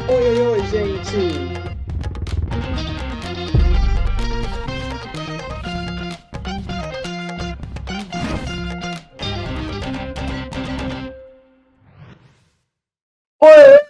Oi, oi, oi, gente!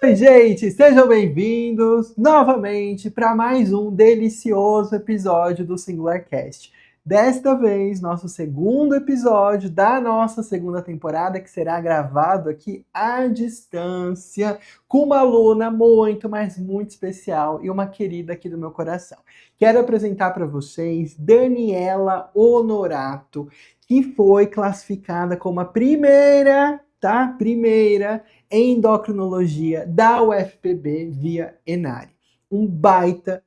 Oi, gente! Sejam bem-vindos novamente para mais um delicioso episódio do SingularCast. Desta vez, nosso segundo episódio da nossa segunda temporada, que será gravado aqui à distância, com uma aluna muito, mas muito especial e uma querida aqui do meu coração. Quero apresentar para vocês Daniela Honorato, que foi classificada como a primeira, tá? Primeira em endocrinologia da UFPB via Enare. Um baita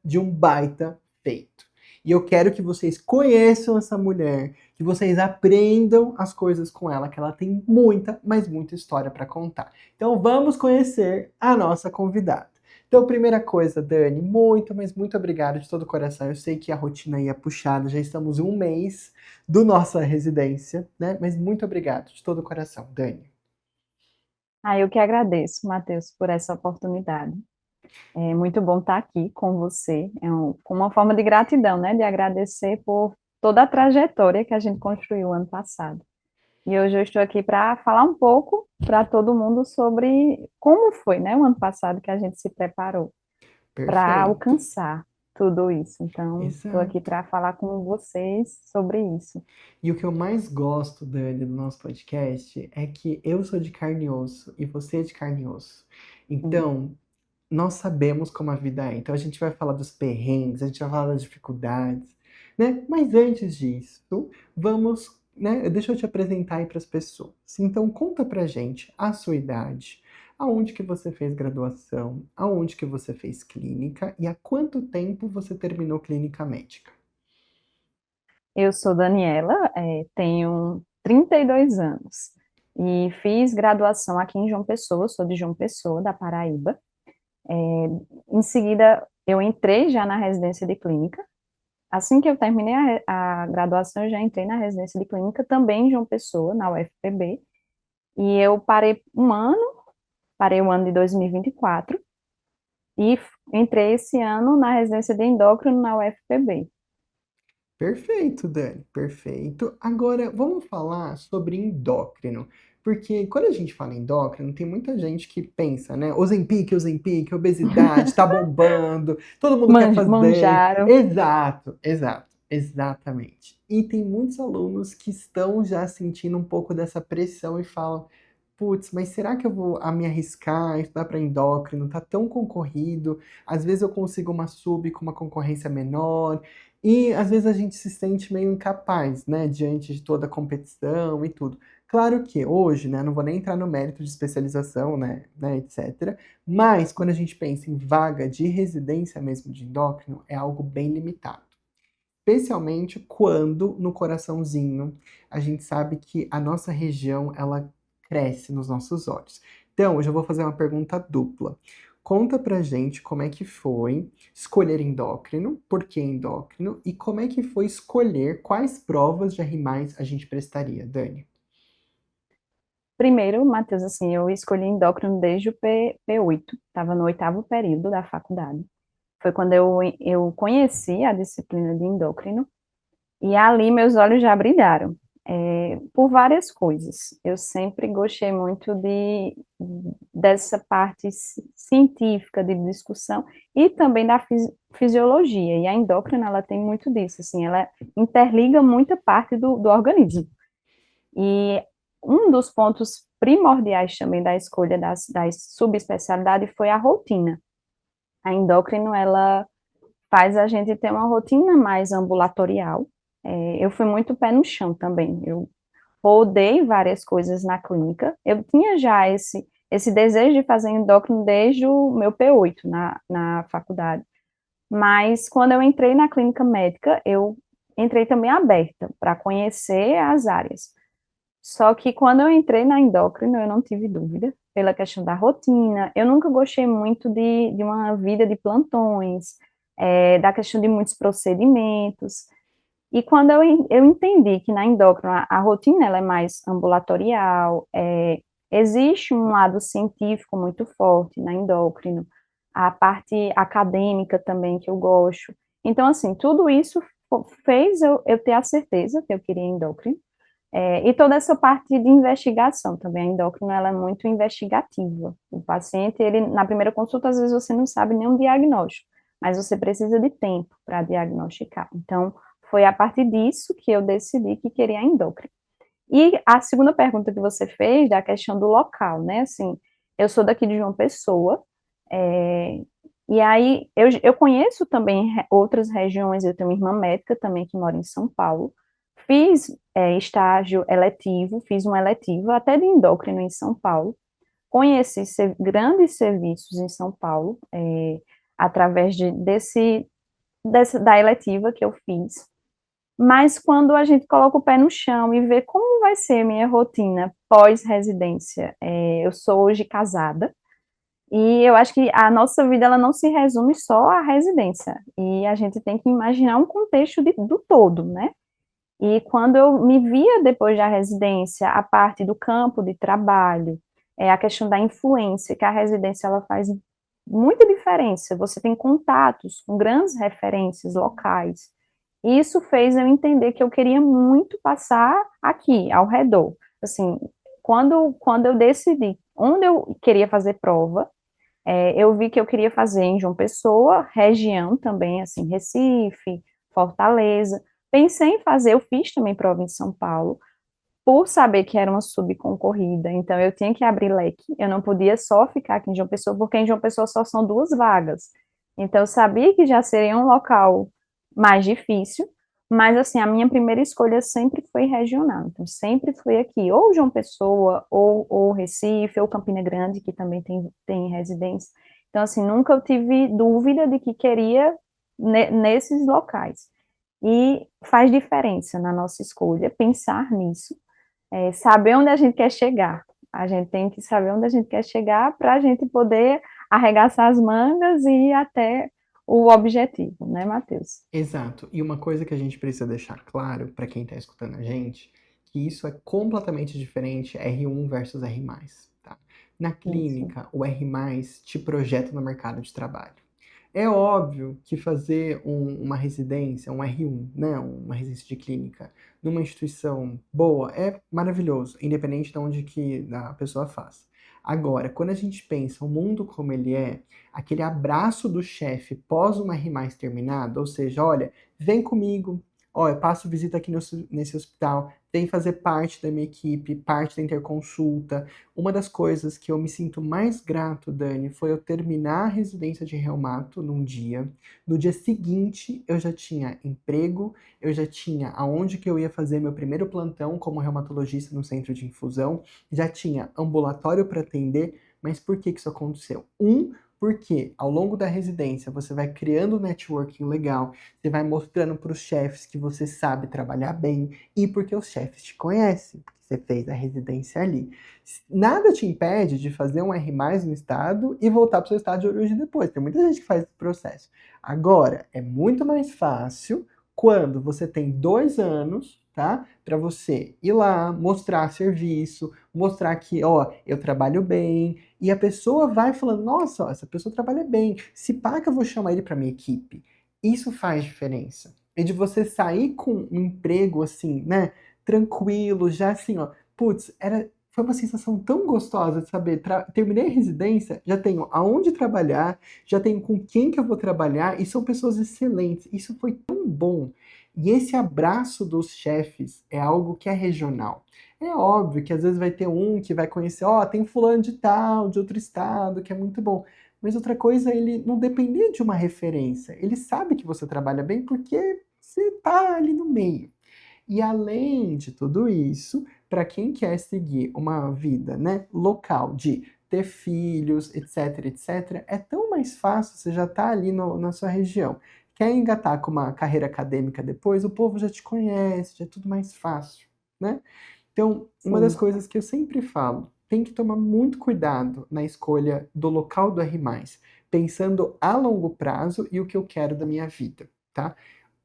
feito. E eu quero que vocês conheçam essa mulher, que vocês aprendam as coisas com ela, que ela tem muita, mas muita história para contar. Então vamos conhecer a nossa convidada. Então, primeira coisa, Dani, muito, mas muito obrigado de todo o coração. Eu sei que a rotina aí é puxada, já estamos em um mês do nossa residência, né? Mas muito obrigado de todo o coração, Dani. Eu que agradeço, Matheus, por essa oportunidade. É muito bom estar aqui com você, com uma forma de gratidão, né? De agradecer por toda a trajetória que a gente construiu ano passado. E hoje eu estou aqui para falar um pouco para todo mundo sobre como foi, né? O ano passado que a gente se preparou para Perfeito. alcançar tudo isso. Então, estou aqui Exato. para falar com vocês sobre isso. E o que eu mais gosto, Dani, do nosso podcast é que eu sou de carne e osso e você é de carne e osso. Sim. Então, nós sabemos como a vida é. Então, a gente vai falar dos perrengues, a gente vai falar das dificuldades, né? Mas antes disso, vamos, né? Deixa eu te apresentar aí para as pessoas. Então, conta pra gente a sua idade, aonde que você fez graduação, aonde que você fez clínica e há quanto tempo você terminou clínica médica. Eu sou Daniela, tenho 32 anos e fiz graduação aqui em João Pessoa, sou de João Pessoa, da Paraíba. Em seguida, eu entrei já na residência de clínica. Assim que eu terminei a graduação, eu já entrei na residência de clínica, também em João Pessoa, na UFPB. E eu parei o ano de 2024 e entrei esse ano na residência de endócrino na UFPB. Perfeito, Dani, perfeito. Agora, vamos falar sobre endócrino. Porque quando a gente fala endócrino, tem muita gente que pensa, né? Ozempic, Ozempic, obesidade, tá bombando, todo mundo quer fazer. Manjaro. Exato, exato, exatamente. E tem muitos alunos que estão já sentindo um pouco dessa pressão e falam: putz, mas será que eu vou me arriscar a estudar para endócrino? Tá tão concorrido. Às vezes eu consigo uma sub com uma concorrência menor. E às vezes a gente se sente meio incapaz, né, diante de toda a competição e tudo. Claro que hoje, né, não vou nem entrar no mérito de especialização, né, etc. Mas quando a gente pensa em vaga de residência mesmo de endócrino, é algo bem limitado. Especialmente quando no coraçãozinho a gente sabe que a nossa região ela cresce nos nossos olhos. Então, hoje eu vou fazer uma pergunta dupla. Conta pra gente como é que foi escolher endócrino, por que endócrino e como é que foi escolher quais provas de R+, a gente prestaria, Dani. Primeiro, Matheus, assim, eu escolhi endócrino desde o P8, estava no oitavo período da faculdade. Foi quando eu conheci a disciplina de endócrino e ali meus olhos já brilharam, por várias coisas. Eu sempre gostei muito dessa parte científica de discussão e também da fisiologia, e a endócrina, ela tem muito disso, assim, ela interliga muita parte do organismo. E um dos pontos primordiais também da escolha das subespecialidades foi a rotina. A endócrino, ela faz a gente ter uma rotina mais ambulatorial. Eu fui muito pé no chão também. Eu rodei várias coisas na clínica. Eu tinha já esse desejo de fazer endócrino desde o meu P8 na faculdade. Mas quando eu entrei na clínica médica, eu entrei também aberta para conhecer as áreas. Só que quando eu entrei na endócrino, eu não tive dúvida, pela questão da rotina. Eu nunca gostei muito de uma vida de plantões, da questão de muitos procedimentos. E quando eu entendi que na endócrino a rotina ela é mais ambulatorial, existe um lado científico muito forte na endócrino, a parte acadêmica também, que eu gosto. Então, assim, tudo isso fez eu ter a certeza que eu queria endócrino. E toda essa parte de investigação também, a endócrina, ela é muito investigativa. O paciente, ele, na primeira consulta, às vezes você não sabe nenhum diagnóstico, mas você precisa de tempo para diagnosticar. Então, foi a partir disso que eu decidi que queria endócrino. E a segunda pergunta que você fez, da questão do local, né? Assim, eu sou daqui de João Pessoa, é, e aí eu conheço também outras regiões, eu tenho uma irmã médica também que mora em São Paulo. Fiz estágio eletivo, fiz um eletivo até de endócrino em São Paulo. Conheci grandes serviços em São Paulo, através da eletiva que eu fiz. Mas quando a gente coloca o pé no chão e vê como vai ser minha rotina pós-residência, eu sou hoje casada, e eu acho que a nossa vida ela não se resume só à residência, e a gente tem que imaginar um contexto do todo, né? E quando eu me via depois da residência, a parte do campo de trabalho, a questão da influência, que a residência ela faz muita diferença. Você tem contatos com grandes referências locais. Isso fez eu entender que eu queria muito passar aqui, ao redor. Assim, quando eu decidi onde eu queria fazer prova, eu vi que eu queria fazer em João Pessoa, região também, assim, Recife, Fortaleza. Pensei em fazer, eu fiz também prova em São Paulo, por saber que era uma subconcorrida, então eu tinha que abrir leque, eu não podia só ficar aqui em João Pessoa, porque em João Pessoa só são 2 vagas. Então eu sabia que já seria um local mais difícil, mas assim, a minha primeira escolha sempre foi regional, então sempre fui aqui, ou João Pessoa, ou Recife, ou Campina Grande, que também tem residência. Então assim, nunca eu tive dúvida de que queria nesses locais. E faz diferença na nossa escolha pensar nisso, saber onde a gente quer chegar. A gente tem que saber onde a gente quer chegar para a gente poder arregaçar as mangas e ir até o objetivo, né, Matheus? Exato. E uma coisa que a gente precisa deixar claro para quem está escutando a gente, que isso é completamente diferente R1 versus R+, tá? Na Isso. clínica, o R+ te projeta no mercado de trabalho. É óbvio que fazer uma residência, um R1, né, uma residência de clínica, numa instituição boa é maravilhoso, independente de onde que a pessoa faz. Agora, quando a gente pensa o mundo como ele é, aquele abraço do chefe pós uma R+ terminada, ou seja, olha, vem comigo, ó, eu passo visita aqui nesse hospital, vem fazer parte da minha equipe, parte da interconsulta. Uma das coisas que eu me sinto mais grato, Dani, foi eu terminar a residência de reumato num dia. No dia seguinte, eu já tinha emprego, eu já tinha aonde que eu ia fazer meu primeiro plantão como reumatologista no centro de infusão, já tinha ambulatório para atender, mas por que que isso aconteceu? Porque ao longo da residência você vai criando um networking legal, você vai mostrando para os chefes que você sabe trabalhar bem e porque os chefes te conhecem, porque você fez a residência ali. Nada te impede de fazer um R+ no estado e voltar para o seu estado de origem depois. Tem muita gente que faz esse processo. Agora, é muito mais fácil quando você tem 2 anos, tá? Para você ir lá, mostrar serviço, mostrar que, ó, eu trabalho bem, e a pessoa vai falando, nossa, ó, essa pessoa trabalha bem, se pá que eu vou chamar ele para minha equipe. Isso faz diferença. E de você sair com um emprego assim, né, tranquilo, já assim, ó, putz, foi uma sensação tão gostosa de saber, terminei a residência, já tenho aonde trabalhar, já tenho com quem que eu vou trabalhar, e são pessoas excelentes. Isso foi tão bom. E esse abraço dos chefes é algo que é regional. É óbvio que às vezes vai ter um que vai conhecer, ó, tem fulano de tal, de outro estado, que é muito bom. Mas outra coisa, ele não dependia de uma referência. Ele sabe que você trabalha bem porque você tá ali no meio. E além de tudo isso, para quem quer seguir uma vida, né, local de ter filhos, etc, etc, é tão mais fácil, você já tá ali na sua região. Quer engatar com uma carreira acadêmica depois, o povo já te conhece, já é tudo mais fácil, né? Então, uma das Sim. coisas que eu sempre falo, tem que tomar muito cuidado na escolha do local do R+, pensando a longo prazo e o que eu quero da minha vida, tá?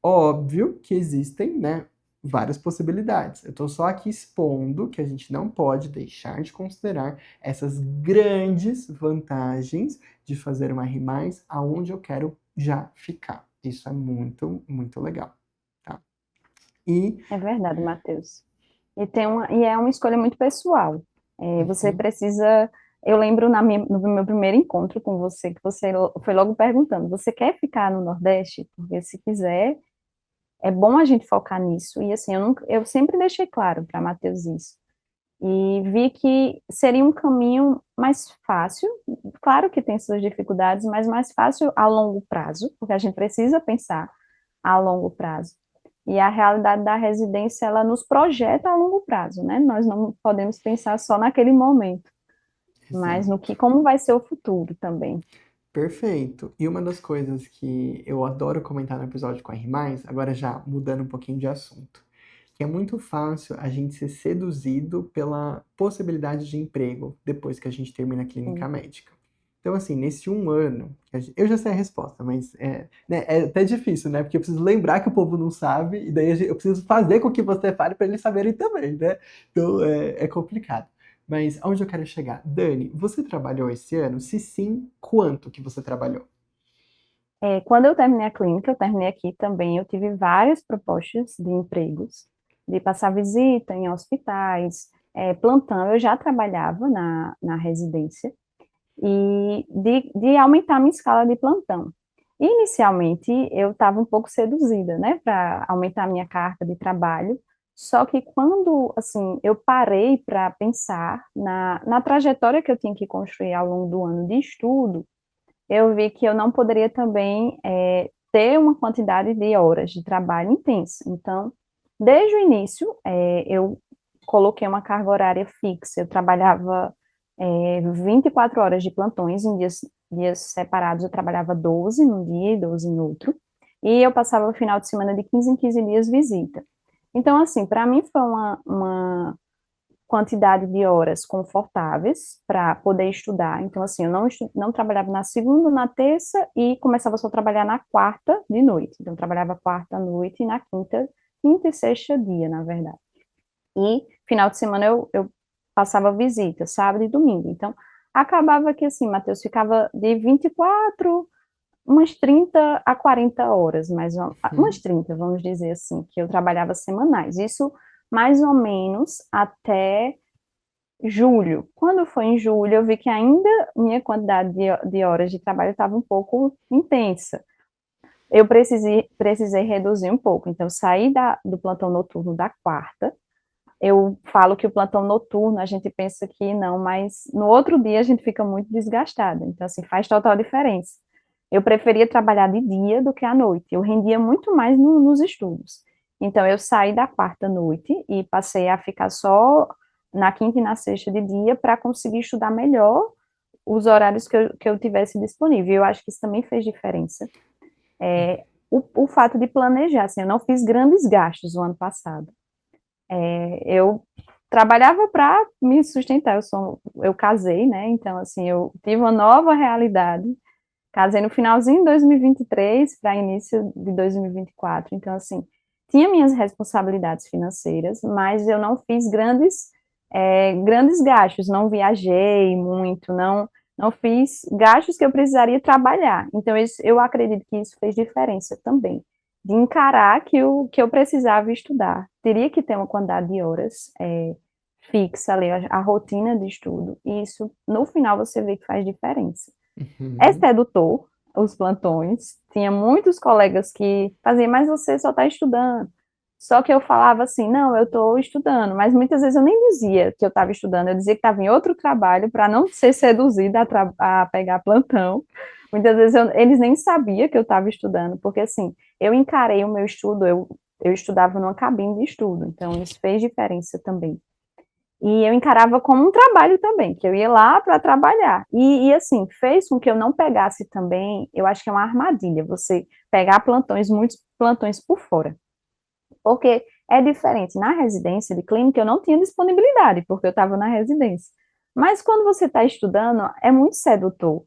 Óbvio que existem, né, várias possibilidades. Eu estou só aqui expondo que a gente não pode deixar de considerar essas grandes vantagens de fazer uma RI+, aonde eu quero já ficar. Isso é muito, muito legal, tá? E É verdade, Matheus. E é uma escolha muito pessoal. Você uhum, precisa. Eu lembro no meu primeiro encontro com você, que você foi logo perguntando: você quer ficar no Nordeste? Porque se quiser, é bom a gente focar nisso. E assim, eu sempre deixei claro para Matheus isso. E vi que seria um caminho mais fácil, claro que tem suas dificuldades, mas mais fácil a longo prazo, porque a gente precisa pensar a longo prazo. E a realidade da residência, ela nos projeta a longo prazo, né? Nós não podemos pensar só naquele momento, mas no exato. que, como vai ser o futuro também. Perfeito. E uma das coisas que eu adoro comentar no episódio com a R+, agora já mudando um pouquinho de assunto, que é muito fácil a gente ser seduzido pela possibilidade de emprego depois que a gente termina a clínica Sim. médica. Então, assim, nesse um ano, eu já sei a resposta, mas é até difícil, né? Porque eu preciso lembrar que o povo não sabe, e daí eu preciso fazer com que você fale para eles saberem também, né? Então, é complicado. Mas aonde eu quero chegar? Dani, você trabalhou esse ano? Se sim, quanto que você trabalhou? Quando eu terminei a clínica, eu terminei aqui também, eu tive várias propostas de empregos, de passar visita em hospitais, plantão, eu já trabalhava na residência, e de aumentar minha escala de plantão. Inicialmente, eu estava um pouco seduzida, né, para aumentar minha carga de trabalho, só que quando, assim, eu parei para pensar na trajetória que eu tinha que construir ao longo do ano de estudo, eu vi que eu não poderia também ter uma quantidade de horas de trabalho intensa. Então, desde o início, eu coloquei uma carga horária fixa. Eu trabalhava 24 horas de plantões, em dias separados eu trabalhava 12 num dia e 12 no outro, e eu passava o final de semana de 15 em 15 dias visita. Então, assim, para mim foi uma quantidade de horas confortáveis para poder estudar. Então, assim, eu não trabalhava na segunda, na terça e começava só a trabalhar na quarta de noite. Então, eu trabalhava quarta à noite e na quinta e sexta dia, na verdade. E final de semana eu passava visita, sábado e domingo. Então, acabava que, assim, Matheus ficava de 24 umas 30 a 40 horas, umas Uhum. 30, vamos dizer assim, que eu trabalhava semanais. Isso mais ou menos até julho. Quando foi em julho, eu vi que ainda minha quantidade de horas de trabalho estava um pouco intensa. Eu precisei reduzir um pouco. Então, saí do plantão noturno da quarta. Eu falo que o plantão noturno, a gente pensa que não, mas no outro dia a gente fica muito desgastada. Então, assim, faz total diferença. Eu preferia trabalhar de dia do que à noite. Eu rendia muito mais nos estudos. Então, eu saí da quarta noite e passei a ficar só na quinta e na sexta de dia para conseguir estudar melhor os horários que eu tivesse disponível. Eu acho que isso também fez diferença. O fato de planejar, assim, eu não fiz grandes gastos o ano passado. Eu trabalhava para me sustentar. Eu casei, né? Então, assim, eu tive uma nova realidade. Casei no finalzinho de 2023 para início de 2024. Então, assim, tinha minhas responsabilidades financeiras, mas eu não fiz grandes gastos. Não viajei muito, não fiz gastos que eu precisaria trabalhar. Então, eu acredito que isso fez diferença também, de encarar que eu precisava estudar. Teria que ter uma quantidade de horas fixa ali, a rotina de estudo, e isso, no final, você vê que faz diferença. É Uhum. sedutor, os plantões. Tinha muitos colegas que faziam, mas você só está estudando. Só que eu falava assim, não, eu estou estudando, mas muitas vezes eu nem dizia que eu estava estudando, eu dizia que estava em outro trabalho para não ser seduzida a pegar plantão. Muitas vezes eles nem sabiam que eu estava estudando, porque assim, eu encarei o meu estudo, eu estudava numa cabine de estudo, então isso fez diferença também. E eu encarava como um trabalho também, que eu ia lá para trabalhar. Assim, fez com que eu não pegasse também, eu acho que é uma armadilha, você pegar plantões, muitos plantões por fora. Porque é diferente. Na residência de clínica, eu não tinha disponibilidade, porque eu estava na residência. Mas quando você está estudando, é muito sedutor.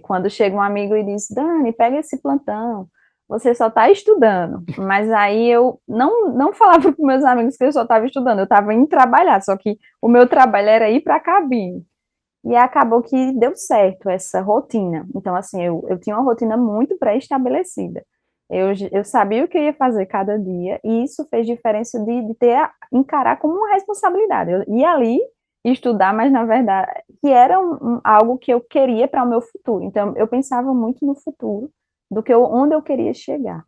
Quando chega um amigo e diz, Dani, pega esse plantão. você só está estudando. Mas aí eu não falava para meus amigos que eu só estava estudando, eu estava indo trabalhar, só que o meu trabalho era ir para a cabine. E acabou que deu certo essa rotina. Então, assim, eu tinha uma rotina muito pré-estabelecida. Eu sabia o que eu ia fazer cada dia, e isso fez diferença de ter encarar como uma responsabilidade. Eu ia ali estudar, mas na verdade, que era algo que eu queria para o meu futuro. Então, eu pensava muito no futuro, onde eu queria chegar.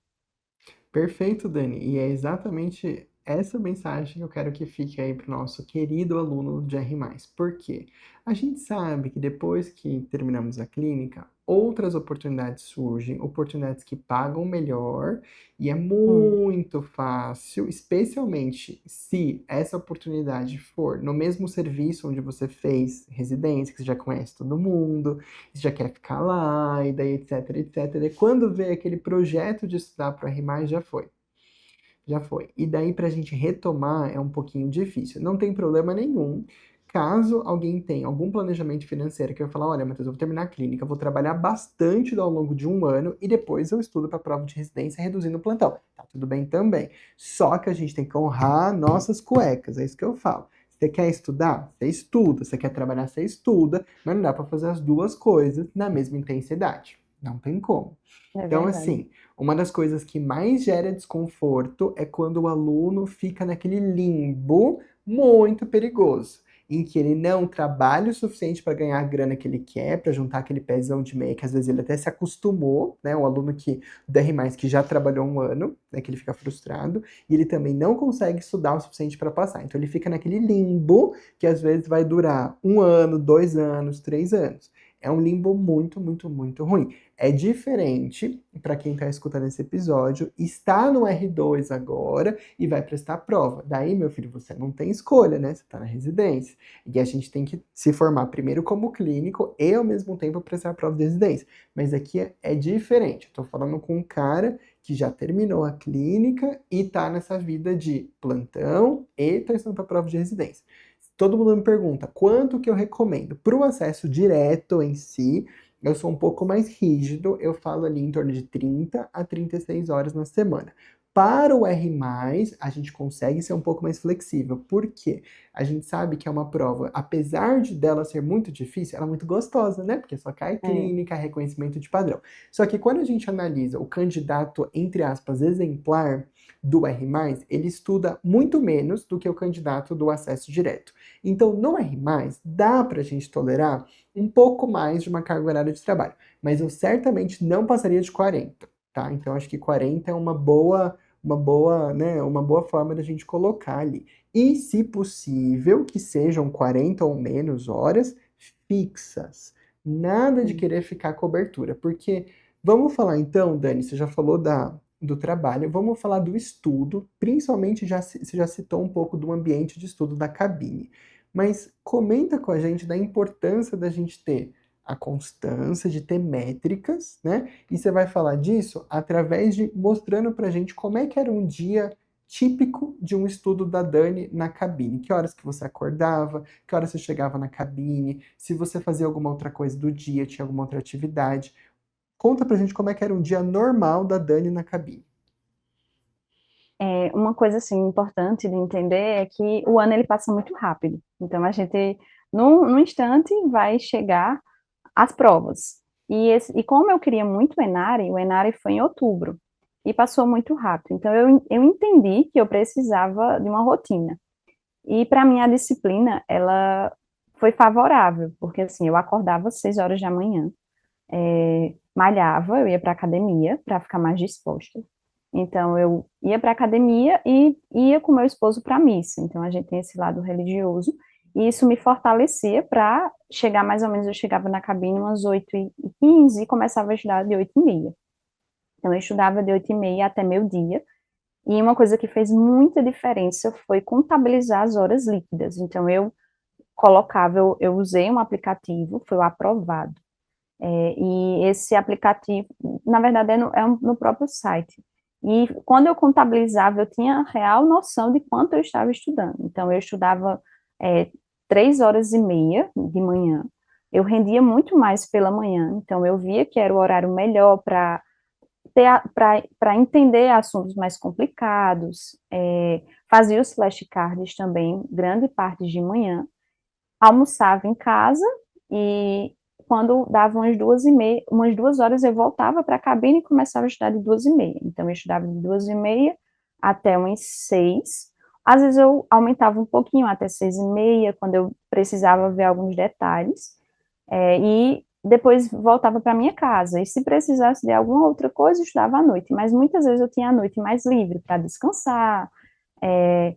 Perfeito, Dani. E é exatamente essa mensagem que eu quero que fique aí para o nosso querido aluno de R+. Por quê? A gente sabe que depois que terminamos a clínica, outras oportunidades surgem, oportunidades que pagam melhor, e é Sim, muito fácil, especialmente se essa oportunidade for no mesmo serviço onde você fez residência, que você já conhece todo mundo, você já quer ficar lá, e daí etc, etc. E quando vê aquele projeto de estudar para R+, já foi. Já foi. E daí para a gente retomar é um pouquinho difícil. Não tem problema nenhum. Caso alguém tenha algum planejamento financeiro que eu falar, olha, Matheus, eu vou terminar a clínica, vou trabalhar bastante ao longo de um ano e depois eu estudo para a prova de residência reduzindo o plantão. Tá tudo bem também. Só que a gente tem que honrar nossas cuecas, é isso que eu falo. Você quer estudar? Você estuda. Você quer trabalhar? Você estuda. Mas não dá para fazer as duas coisas na mesma intensidade. Não tem como. é Então, verdade. assim, uma das coisas que mais gera desconforto é quando o aluno fica naquele limbo muito perigoso, em que ele não trabalha o suficiente para ganhar a grana que ele quer, para juntar aquele pezão de meia, que às vezes ele até se acostumou, né? Um aluno que do R+, que já trabalhou um ano, né? Que ele fica frustrado, e ele também não consegue estudar o suficiente para passar. Então ele fica naquele limbo que às vezes vai durar um ano, 2 anos, 3 anos. É um limbo muito, muito, muito ruim. É diferente para quem está escutando esse episódio, está no R2 agora e vai prestar prova. Daí, meu filho, você não tem escolha, né? Você está na residência. E a gente tem que se formar primeiro como clínico e, ao mesmo tempo, prestar a prova de residência. Mas aqui é diferente. Estou falando com um cara que já terminou a clínica e está nessa vida de plantão e está estudando para a prova de residência. Todo mundo me pergunta quanto que eu recomendo. Para o acesso direto em si, eu sou um pouco mais rígido, eu falo ali em torno de 30 a 36 horas na semana. Para o R+, a gente consegue ser um pouco mais flexível. Por quê? A gente sabe que é uma prova, apesar de dela ser muito difícil, ela é muito gostosa, né? Porque só cai É. clínica, reconhecimento de padrão. Só que quando a gente analisa o candidato, entre aspas, exemplar do R+, ele estuda muito menos do que o candidato do acesso direto. Então, no R+, dá para a gente tolerar um pouco mais de uma carga horária de trabalho, mas eu certamente não passaria de 40, tá? Então, acho que 40 é uma boa forma da gente colocar ali. E, se possível, que sejam 40 ou menos horas fixas. Nada de Sim. querer ficar cobertura, porque vamos falar então, Dani, você já falou do trabalho, vamos falar do estudo, principalmente você já citou um pouco do ambiente de estudo da cabine. Mas comenta com a gente da importância da gente ter a constância, de ter métricas, né? E você vai falar disso através de mostrando pra gente como é que era um dia típico de um estudo da Dani na cabine. Que horas que você acordava, que horas você chegava na cabine, se você fazia alguma outra coisa do dia, tinha alguma outra atividade. Conta pra gente como é que era um dia normal da Dani na cabine. Uma coisa assim importante de entender é que o ano ele passa muito rápido. Então a gente num instante vai chegar às provas. E como eu queria muito o Enare foi em outubro e passou muito rápido. Então eu entendi que eu precisava de uma rotina. E para mim a disciplina ela foi favorável, porque assim eu acordava às 6 horas da manhã, malhava, eu ia para academia para ficar mais disposta. Então, eu ia para a academia e ia com meu esposo para a missa. Então, a gente tem esse lado religioso. E isso me fortalecia para chegar mais ou menos, eu chegava na cabine umas 8h15 e começava a estudar de 8h30. Então, eu estudava de 8h30 até meio-dia. E uma coisa que fez muita diferença foi contabilizar as horas líquidas. Então, eu usei um aplicativo, foi o Aprovado. E esse aplicativo, na verdade, no próprio site. E quando eu contabilizava, eu tinha real noção de quanto eu estava estudando. Então, eu estudava 3 horas e meia de manhã. Eu rendia muito mais pela manhã. Então, eu via que era o horário melhor para para entender assuntos mais complicados, fazia os flashcards também, grande parte de manhã, almoçava em casa e quando dava umas 2 horas eu voltava para a cabine e começava a estudar de 2h30. Então eu estudava de 2h30 até umas 6. Às vezes eu aumentava um pouquinho até 6h30, quando eu precisava ver alguns detalhes, e depois voltava para minha casa. E se precisasse de alguma outra coisa, eu estudava à noite. Mas muitas vezes eu tinha a noite mais livre para descansar, é,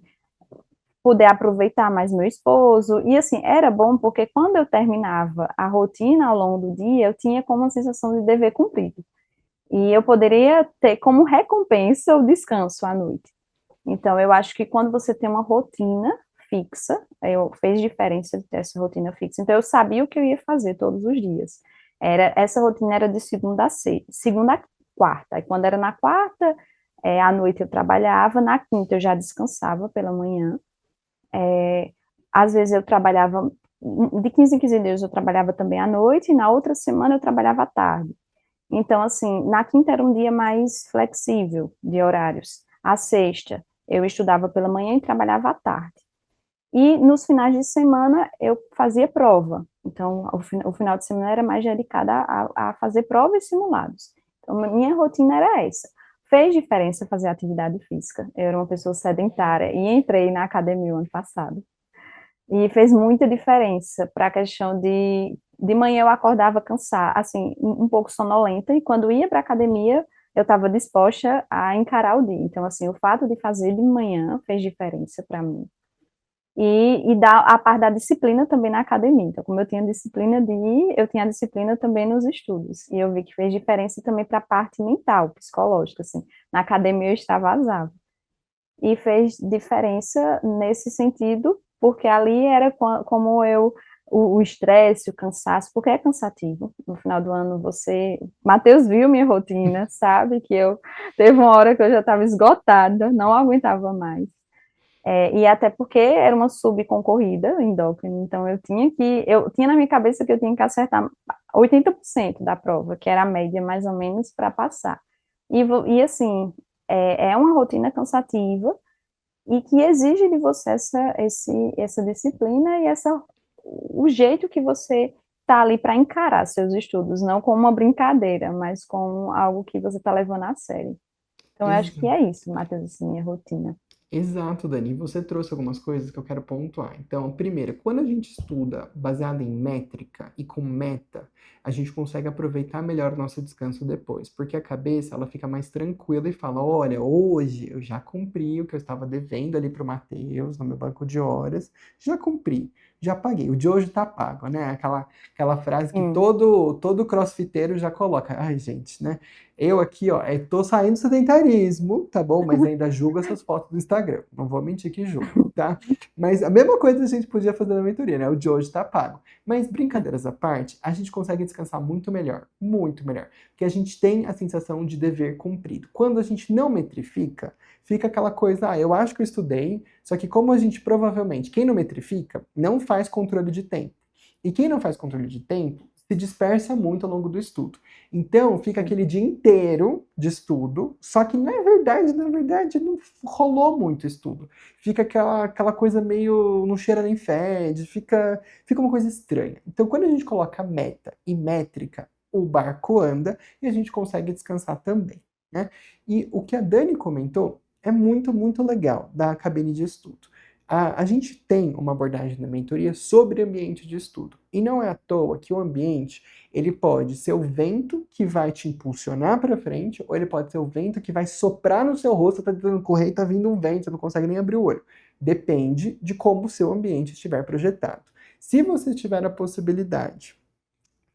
poder aproveitar mais meu esposo. E assim, era bom porque quando eu terminava a rotina ao longo do dia, eu tinha como uma sensação de dever cumprido. E eu poderia ter como recompensa o descanso à noite. Então, eu acho que quando você tem uma rotina fixa, fez diferença de ter essa rotina fixa. Então, eu sabia o que eu ia fazer todos os dias. Essa rotina era de segunda a quarta. E quando era na quarta, à noite eu trabalhava, na quinta eu já descansava pela manhã. Às vezes eu trabalhava, de 15 em 15 dias eu trabalhava também à noite, e na outra semana eu trabalhava à tarde. Então, assim, na quinta era um dia mais flexível de horários. A sexta, eu estudava pela manhã e trabalhava à tarde. E nos finais de semana, eu fazia prova. Então, o final de semana era mais dedicada a fazer provas e simulados. Então, minha rotina era essa. Fez diferença fazer atividade física. Eu era uma pessoa sedentária e entrei na academia o ano passado. E fez muita diferença para a questão de manhã eu acordava cansada, assim, um pouco sonolenta, e quando ia para a academia, eu estava disposta a encarar o dia. Então, assim, o fato de fazer de manhã fez diferença para mim. E a parte da disciplina também na academia. Então, como eu tinha disciplina de ir, eu tinha disciplina também nos estudos. E eu vi que fez diferença também para a parte mental, psicológica, assim. Na academia eu extravasava. E fez diferença nesse sentido, porque ali era como o estresse, o cansaço, porque é cansativo. No final do ano, Matheus viu minha rotina, sabe? Teve uma hora que eu já estava esgotada, não aguentava mais. E até porque era uma subconcorrida endócrina, então eu tinha na minha cabeça que eu tinha que acertar 80% da prova, que era a média mais ou menos para passar. E assim, é uma rotina cansativa e que exige de você essa disciplina e o jeito que você está ali para encarar seus estudos, não como uma brincadeira, mas como algo que você está levando a sério. Então, eu acho que Exato. é isso, Matheus, assim, minha rotina. Exato, Dani. Você trouxe algumas coisas que eu quero pontuar. Então, primeiro, quando a gente estuda baseado em métrica e com meta, a gente consegue aproveitar melhor o nosso descanso depois, porque a cabeça ela fica mais tranquila e fala: olha, hoje eu já cumpri o que eu estava devendo ali para o Matheus no meu banco de horas, já cumpri, já paguei. O de hoje tá pago, né? Aquela frase que Sim. todo crossfiteiro já coloca. Ai, gente, né? Eu aqui, ó, tô saindo do sedentarismo, tá bom? Mas ainda julgo essas fotos do Instagram. Não vou mentir que julgo, tá? Mas a mesma coisa a gente podia fazer na mentoria, né? O de hoje tá pago. Mas brincadeiras à parte, a gente consegue descansar muito melhor. Muito melhor. Porque a gente tem a sensação de dever cumprido. Quando a gente não metrifica, fica aquela coisa, eu acho que eu estudei, só que como a gente provavelmente, quem não metrifica, não faz controle de tempo. E quem não faz controle de tempo, se dispersa muito ao longo do estudo. Então, fica aquele dia inteiro de estudo, só que na verdade, não rolou muito estudo. Fica aquela coisa meio não cheira nem fede, fica uma coisa estranha. Então, quando a gente coloca meta e métrica, o barco anda e a gente consegue descansar também, né? E o que a Dani comentou é muito, muito legal da cabine de estudo. A gente tem uma abordagem na mentoria sobre ambiente de estudo. E não é à toa que o ambiente ele pode ser o vento que vai te impulsionar para frente, ou ele pode ser o vento que vai soprar no seu rosto, tá tentando correr e tá vindo um vento, você não consegue nem abrir o olho. Depende de como o seu ambiente estiver projetado. Se você tiver a possibilidade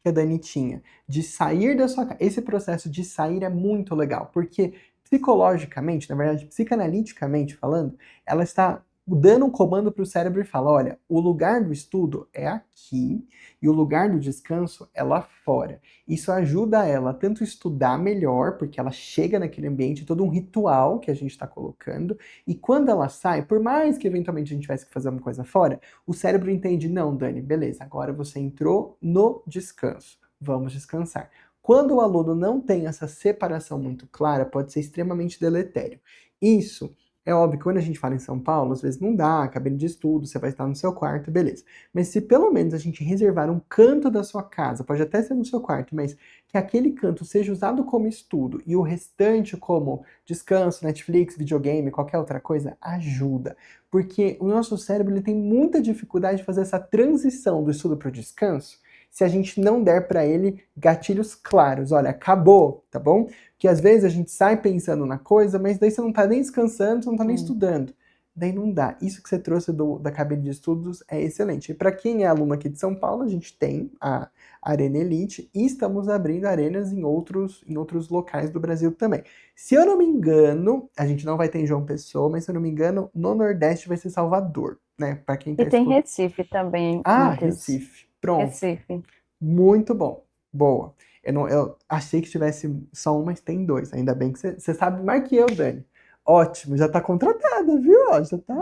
que a Dani tinha de sair da sua casa, esse processo de sair é muito legal, porque psicologicamente, na verdade, psicanaliticamente falando, ela está dando um comando para o cérebro e fala: olha, o lugar do estudo é aqui e o lugar do descanso é lá fora. Isso ajuda ela tanto a estudar melhor, porque ela chega naquele ambiente, todo um ritual que a gente está colocando, e quando ela sai, por mais que eventualmente a gente tivesse que fazer uma coisa fora, o cérebro entende: não, Dani, beleza, agora você entrou no descanso, vamos descansar. Quando o aluno não tem essa separação muito clara, pode ser extremamente deletério. Isso é óbvio que quando a gente fala em São Paulo, às vezes não dá, cabine de estudo, você vai estar no seu quarto, beleza. Mas se pelo menos a gente reservar um canto da sua casa, pode até ser no seu quarto, mas que aquele canto seja usado como estudo e o restante como descanso, Netflix, videogame, qualquer outra coisa, ajuda. Porque o nosso cérebro ele tem muita dificuldade de fazer essa transição do estudo para o descanso se a gente não der para ele gatilhos claros. Olha, acabou, tá bom? Porque às vezes a gente sai pensando na coisa, mas daí você não tá nem descansando, você não tá nem estudando. Daí não dá. Isso que você trouxe da cabine de estudos é excelente. E para quem é aluno aqui de São Paulo, a gente tem a Arena Elite e estamos abrindo arenas em outros locais do Brasil também. Se eu não me engano, a gente não vai ter em João Pessoa, mas se eu não me engano, no Nordeste vai ser Salvador, né? Para quem tá E tem escutando. Recife também, Ah, Matheus. Recife. Pronto. Recife. Muito bom. Boa. Eu achei que tivesse só um, mas tem dois. Ainda bem que você sabe mais que eu, Dani. Ótimo, já tá contratada, viu? Ó, já tá.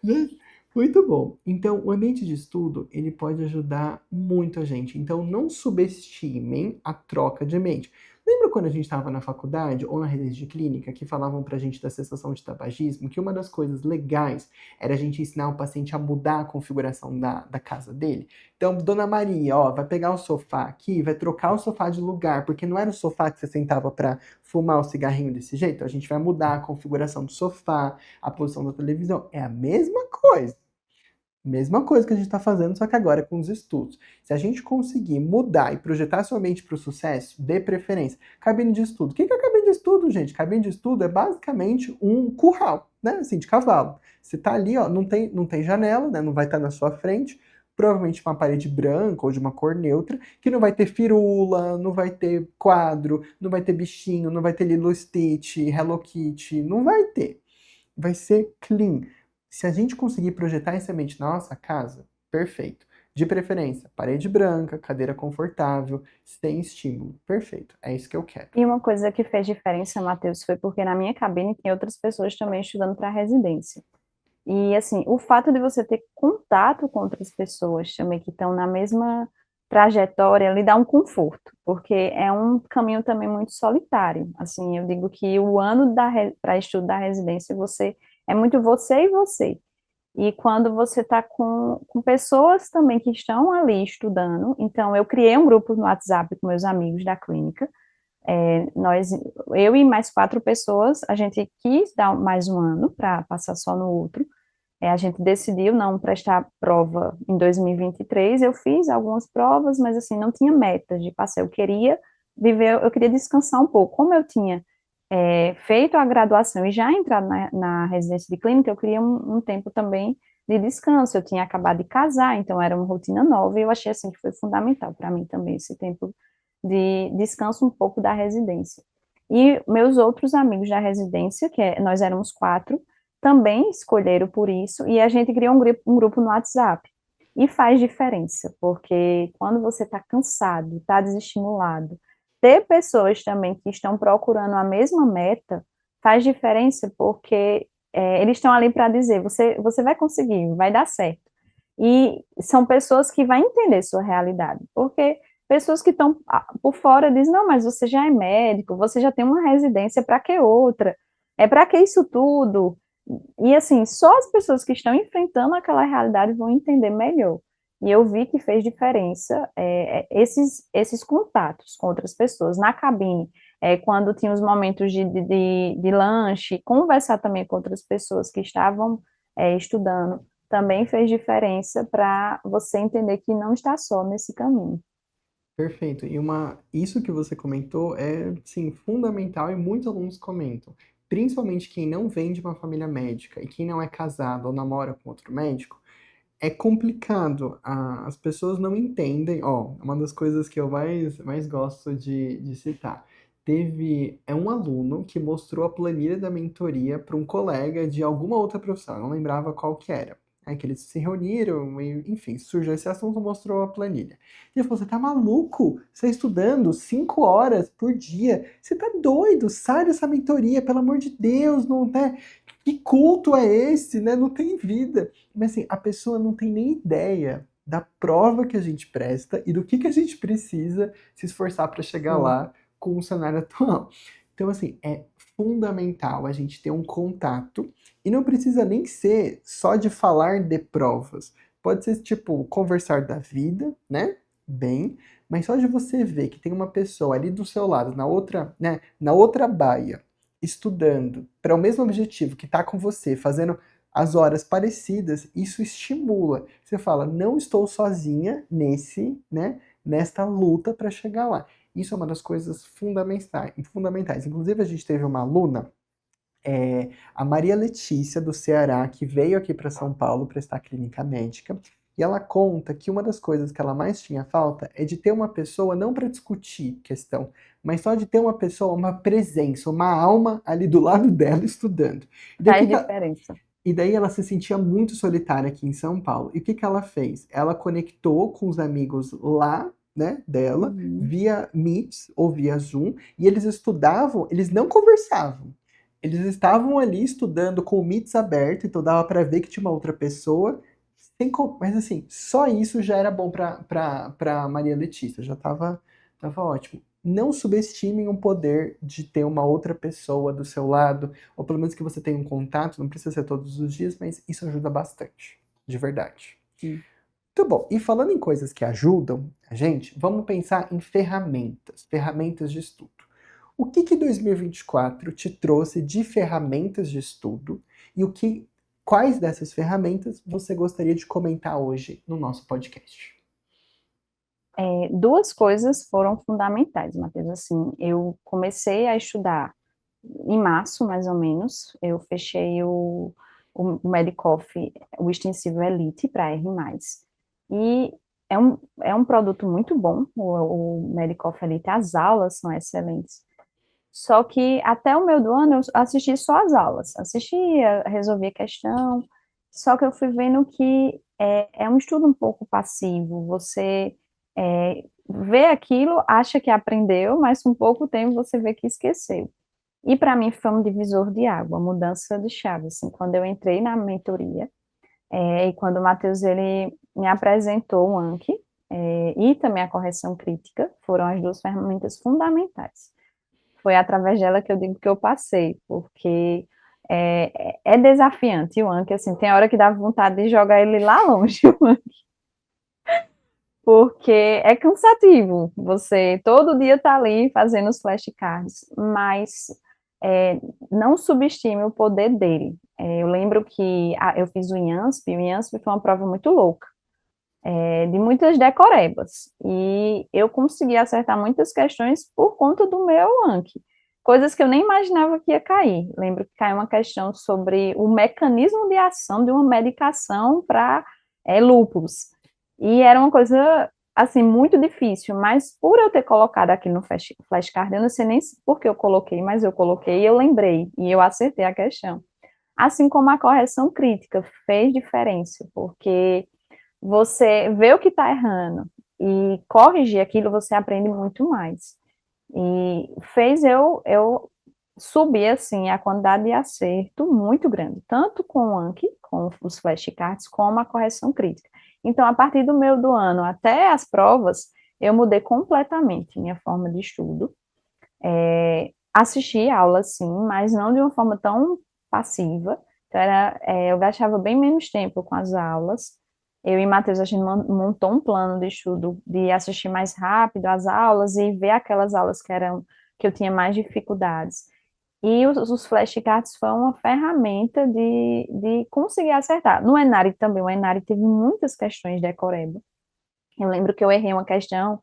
Já. Muito bom. Então, o ambiente de estudo, ele pode ajudar muito a gente. Então, não subestimem a troca de ambiente. Lembra quando a gente estava na faculdade ou na residência de clínica que falavam pra gente da cessação de tabagismo? Que uma das coisas legais era a gente ensinar o paciente a mudar a configuração da casa dele? Então, Dona Maria, ó, vai pegar o sofá aqui, vai trocar o sofá de lugar, porque não era o sofá que você sentava para fumar o cigarrinho desse jeito? A gente vai mudar a configuração do sofá, a posição da televisão. É a mesma coisa. Mesma coisa que a gente está fazendo, só que agora com os estudos. Se a gente conseguir mudar e projetar sua mente para o sucesso, dê preferência. Cabine de estudo. O que é cabine de estudo, gente? Cabine de estudo é basicamente um curral, né? Assim, de cavalo. Você tá ali, ó, não tem janela, né? Não vai estar na sua frente. Provavelmente uma parede branca ou de uma cor neutra, que não vai ter firula, não vai ter quadro, não vai ter bichinho, não vai ter Lilo Stitch, Hello Kitty, não vai ter. Vai ser clean. Se a gente conseguir projetar essa mente na nossa casa, perfeito. De preferência, parede branca, cadeira confortável, sem estímulo. Perfeito. É isso que eu quero. E uma coisa que fez diferença, Matheus, foi porque na minha cabine tem outras pessoas também estudando para residência. E, assim, o fato de você ter contato com outras pessoas também que estão na mesma trajetória lhe dá um conforto, porque é um caminho também muito solitário. Assim, eu digo que o ano para estudo da residência, é muito você e você. E quando você está com pessoas também que estão ali estudando, então eu criei um grupo no WhatsApp com meus amigos da clínica, nós, eu e mais 4 pessoas, a gente quis dar mais um ano para passar só no outro. A gente decidiu não prestar prova em 2023. Eu fiz algumas provas, mas assim, não tinha metas de passar. Eu queria viver, eu queria descansar um pouco. Como eu tinha feito a graduação e já entrado na residência de clínica, eu queria um tempo também de descanso. Eu tinha acabado de casar, então era uma rotina nova, e eu achei assim que foi fundamental para mim também esse tempo de descanso um pouco da residência. E meus outros amigos da residência, nós éramos 4, também escolheram por isso, e a gente criou um grupo no WhatsApp. E faz diferença, porque quando você está cansado, está desestimulado, ter pessoas também que estão procurando a mesma meta faz diferença, porque eles estão ali para dizer, você vai conseguir, vai dar certo. E são pessoas que vão entender sua realidade, porque pessoas que estão por fora dizem, não, mas você já é médico, você já tem uma residência, para que outra? É para que isso tudo? E assim, só as pessoas que estão enfrentando aquela realidade vão entender melhor. E eu vi que fez diferença esses contatos com outras pessoas na cabine, quando tinha os momentos de lanche, conversar também com outras pessoas que estavam estudando, também fez diferença para você entender que não está só nesse caminho. Perfeito. Isso que você comentou é, sim, fundamental e muitos alunos comentam. Principalmente quem não vem de uma família médica e quem não é casado ou namora com outro médico, é complicado. As pessoas não entendem. Ó, uma das coisas que eu mais gosto de citar. É um aluno que mostrou a planilha da mentoria para um colega de alguma outra profissão, eu não lembrava qual que era. Aí que eles se reuniram, e, enfim, surgiu esse assunto, mostrou a planilha. E ele falou: você tá maluco? Você tá estudando 5 horas por dia? Você tá doido? Sai dessa mentoria, pelo amor de Deus, não é? Que culto é esse, né? Não tem vida. Mas assim, a pessoa não tem nem ideia da prova que a gente presta e do que a gente precisa se esforçar para chegar Sim. lá com o cenário atual. Então, assim, é fundamental a gente ter um contato e não precisa nem ser só de falar de provas. Pode ser, tipo, conversar da vida, né? Bem, mas só de você ver que tem uma pessoa ali do seu lado, na outra, né, na outra baia, estudando para o mesmo objetivo que está com você, fazendo as horas parecidas, isso estimula. Você fala, não estou sozinha nesta luta para chegar lá. Isso é uma das coisas fundamentais. Inclusive, a gente teve uma aluna, a Maria Letícia, do Ceará, que veio aqui para São Paulo prestar clínica médica. E ela conta que uma das coisas que ela mais tinha falta é de ter uma pessoa, não para discutir questão, mas só de ter uma pessoa, uma presença, uma alma ali do lado dela estudando. E daí, Faz diferença. e daí ela se sentia muito solitária aqui em São Paulo. E o que que ela fez? Ela conectou com os amigos lá, né, dela, Uhum. via Meets ou via Zoom, e eles estudavam, eles não conversavam. Eles estavam ali estudando com o Meets aberto, então dava para ver que tinha uma outra pessoa. Mas assim, só isso já era bom para Maria Letícia, já tava ótimo. Não subestimem o poder de ter uma outra pessoa do seu lado, ou pelo menos que você tenha um contato, não precisa ser todos os dias, mas isso ajuda bastante, de verdade. Sim. Muito bom. E falando em coisas que ajudam a gente, vamos pensar em ferramentas de estudo. O que 2024 te trouxe de ferramentas de estudo e quais dessas ferramentas você gostaria de comentar hoje no nosso podcast? Duas coisas foram fundamentais, Matheus. Assim, eu comecei a estudar em março, mais ou menos. Eu fechei o Medicoff, o extensivo Elite para R+. E é um produto muito bom, o Medicoff Elite. As aulas são excelentes. Só que até o meio do ano eu assisti só as aulas. Assistia, resolvia questão. Só que eu fui vendo que é um estudo um pouco passivo. Você vê aquilo, acha que aprendeu, mas com pouco tempo você vê que esqueceu. E para mim foi um divisor de água, mudança de chave. Assim, quando eu entrei na mentoria, e quando o Matheus ele me apresentou o Anki, e também a correção crítica, foram as duas ferramentas fundamentais. Foi através dela que eu digo que eu passei, porque é desafiante o Anki, assim, tem hora que dá vontade de jogar ele lá longe, porque é cansativo, você todo dia tá ali fazendo os flashcards, mas não subestime o poder dele. Eu lembro que eu fiz o IANSP foi uma prova muito louca, de muitas decorebas, e eu consegui acertar muitas questões por conta do meu Anki, coisas que eu nem imaginava que ia cair. Lembro que caiu uma questão sobre o mecanismo de ação de uma medicação para lúpus, e era uma coisa, assim, muito difícil, mas por eu ter colocado aqui no flashcard, eu não sei nem por que eu coloquei, mas eu coloquei e eu lembrei, e eu acertei a questão. Assim como a correção crítica fez diferença, porque você vê o que está errando e corrigir aquilo, você aprende muito mais. E fez eu subir, assim, a quantidade de acerto muito grande, tanto com o Anki, com os flashcards, como a correção crítica. Então, a partir do meio do ano até as provas, eu mudei completamente minha forma de estudo. Assisti aulas, sim, mas não de uma forma tão passiva. Então, eu gastava bem menos tempo com as aulas. Eu e Matheus, a gente montou um plano de estudo de assistir mais rápido as aulas e ver aquelas aulas que eu tinha mais dificuldades. E os flashcards foram uma ferramenta de conseguir acertar. No Enari também, o Enari teve muitas questões decoreba. Eu lembro que eu errei uma questão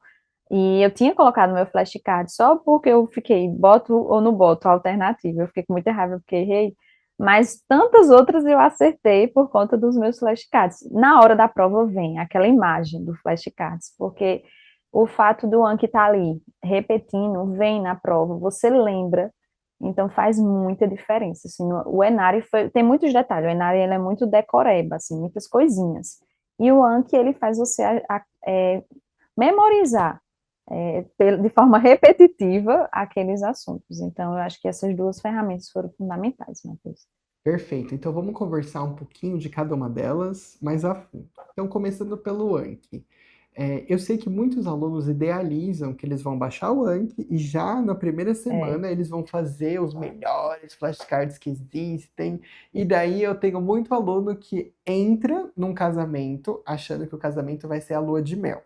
e eu tinha colocado meu flashcard só porque eu fiquei, boto ou não boto, alternativa. Eu fiquei com muita raiva porque errei. Mas tantas outras eu acertei por conta dos meus flashcards. Na hora da prova vem aquela imagem do flashcards, porque o fato do Anki estar ali repetindo vem na prova, você lembra, então faz muita diferença. Assim, o Enari tem muitos detalhes, o Enari ele é muito decoreba, assim, muitas coisinhas. E o Anki ele faz você memorizar de forma repetitiva aqueles assuntos. Então, eu acho que essas duas ferramentas foram fundamentais, Matheus. Perfeito. Então vamos conversar um pouquinho de cada uma delas mais a fundo. Então, começando pelo Anki. Eu sei que muitos alunos idealizam que eles vão baixar o Anki e já na primeira É, semana eles vão fazer os melhores flashcards que existem. E daí eu tenho muito aluno que entra num casamento achando que o casamento vai ser a lua de mel.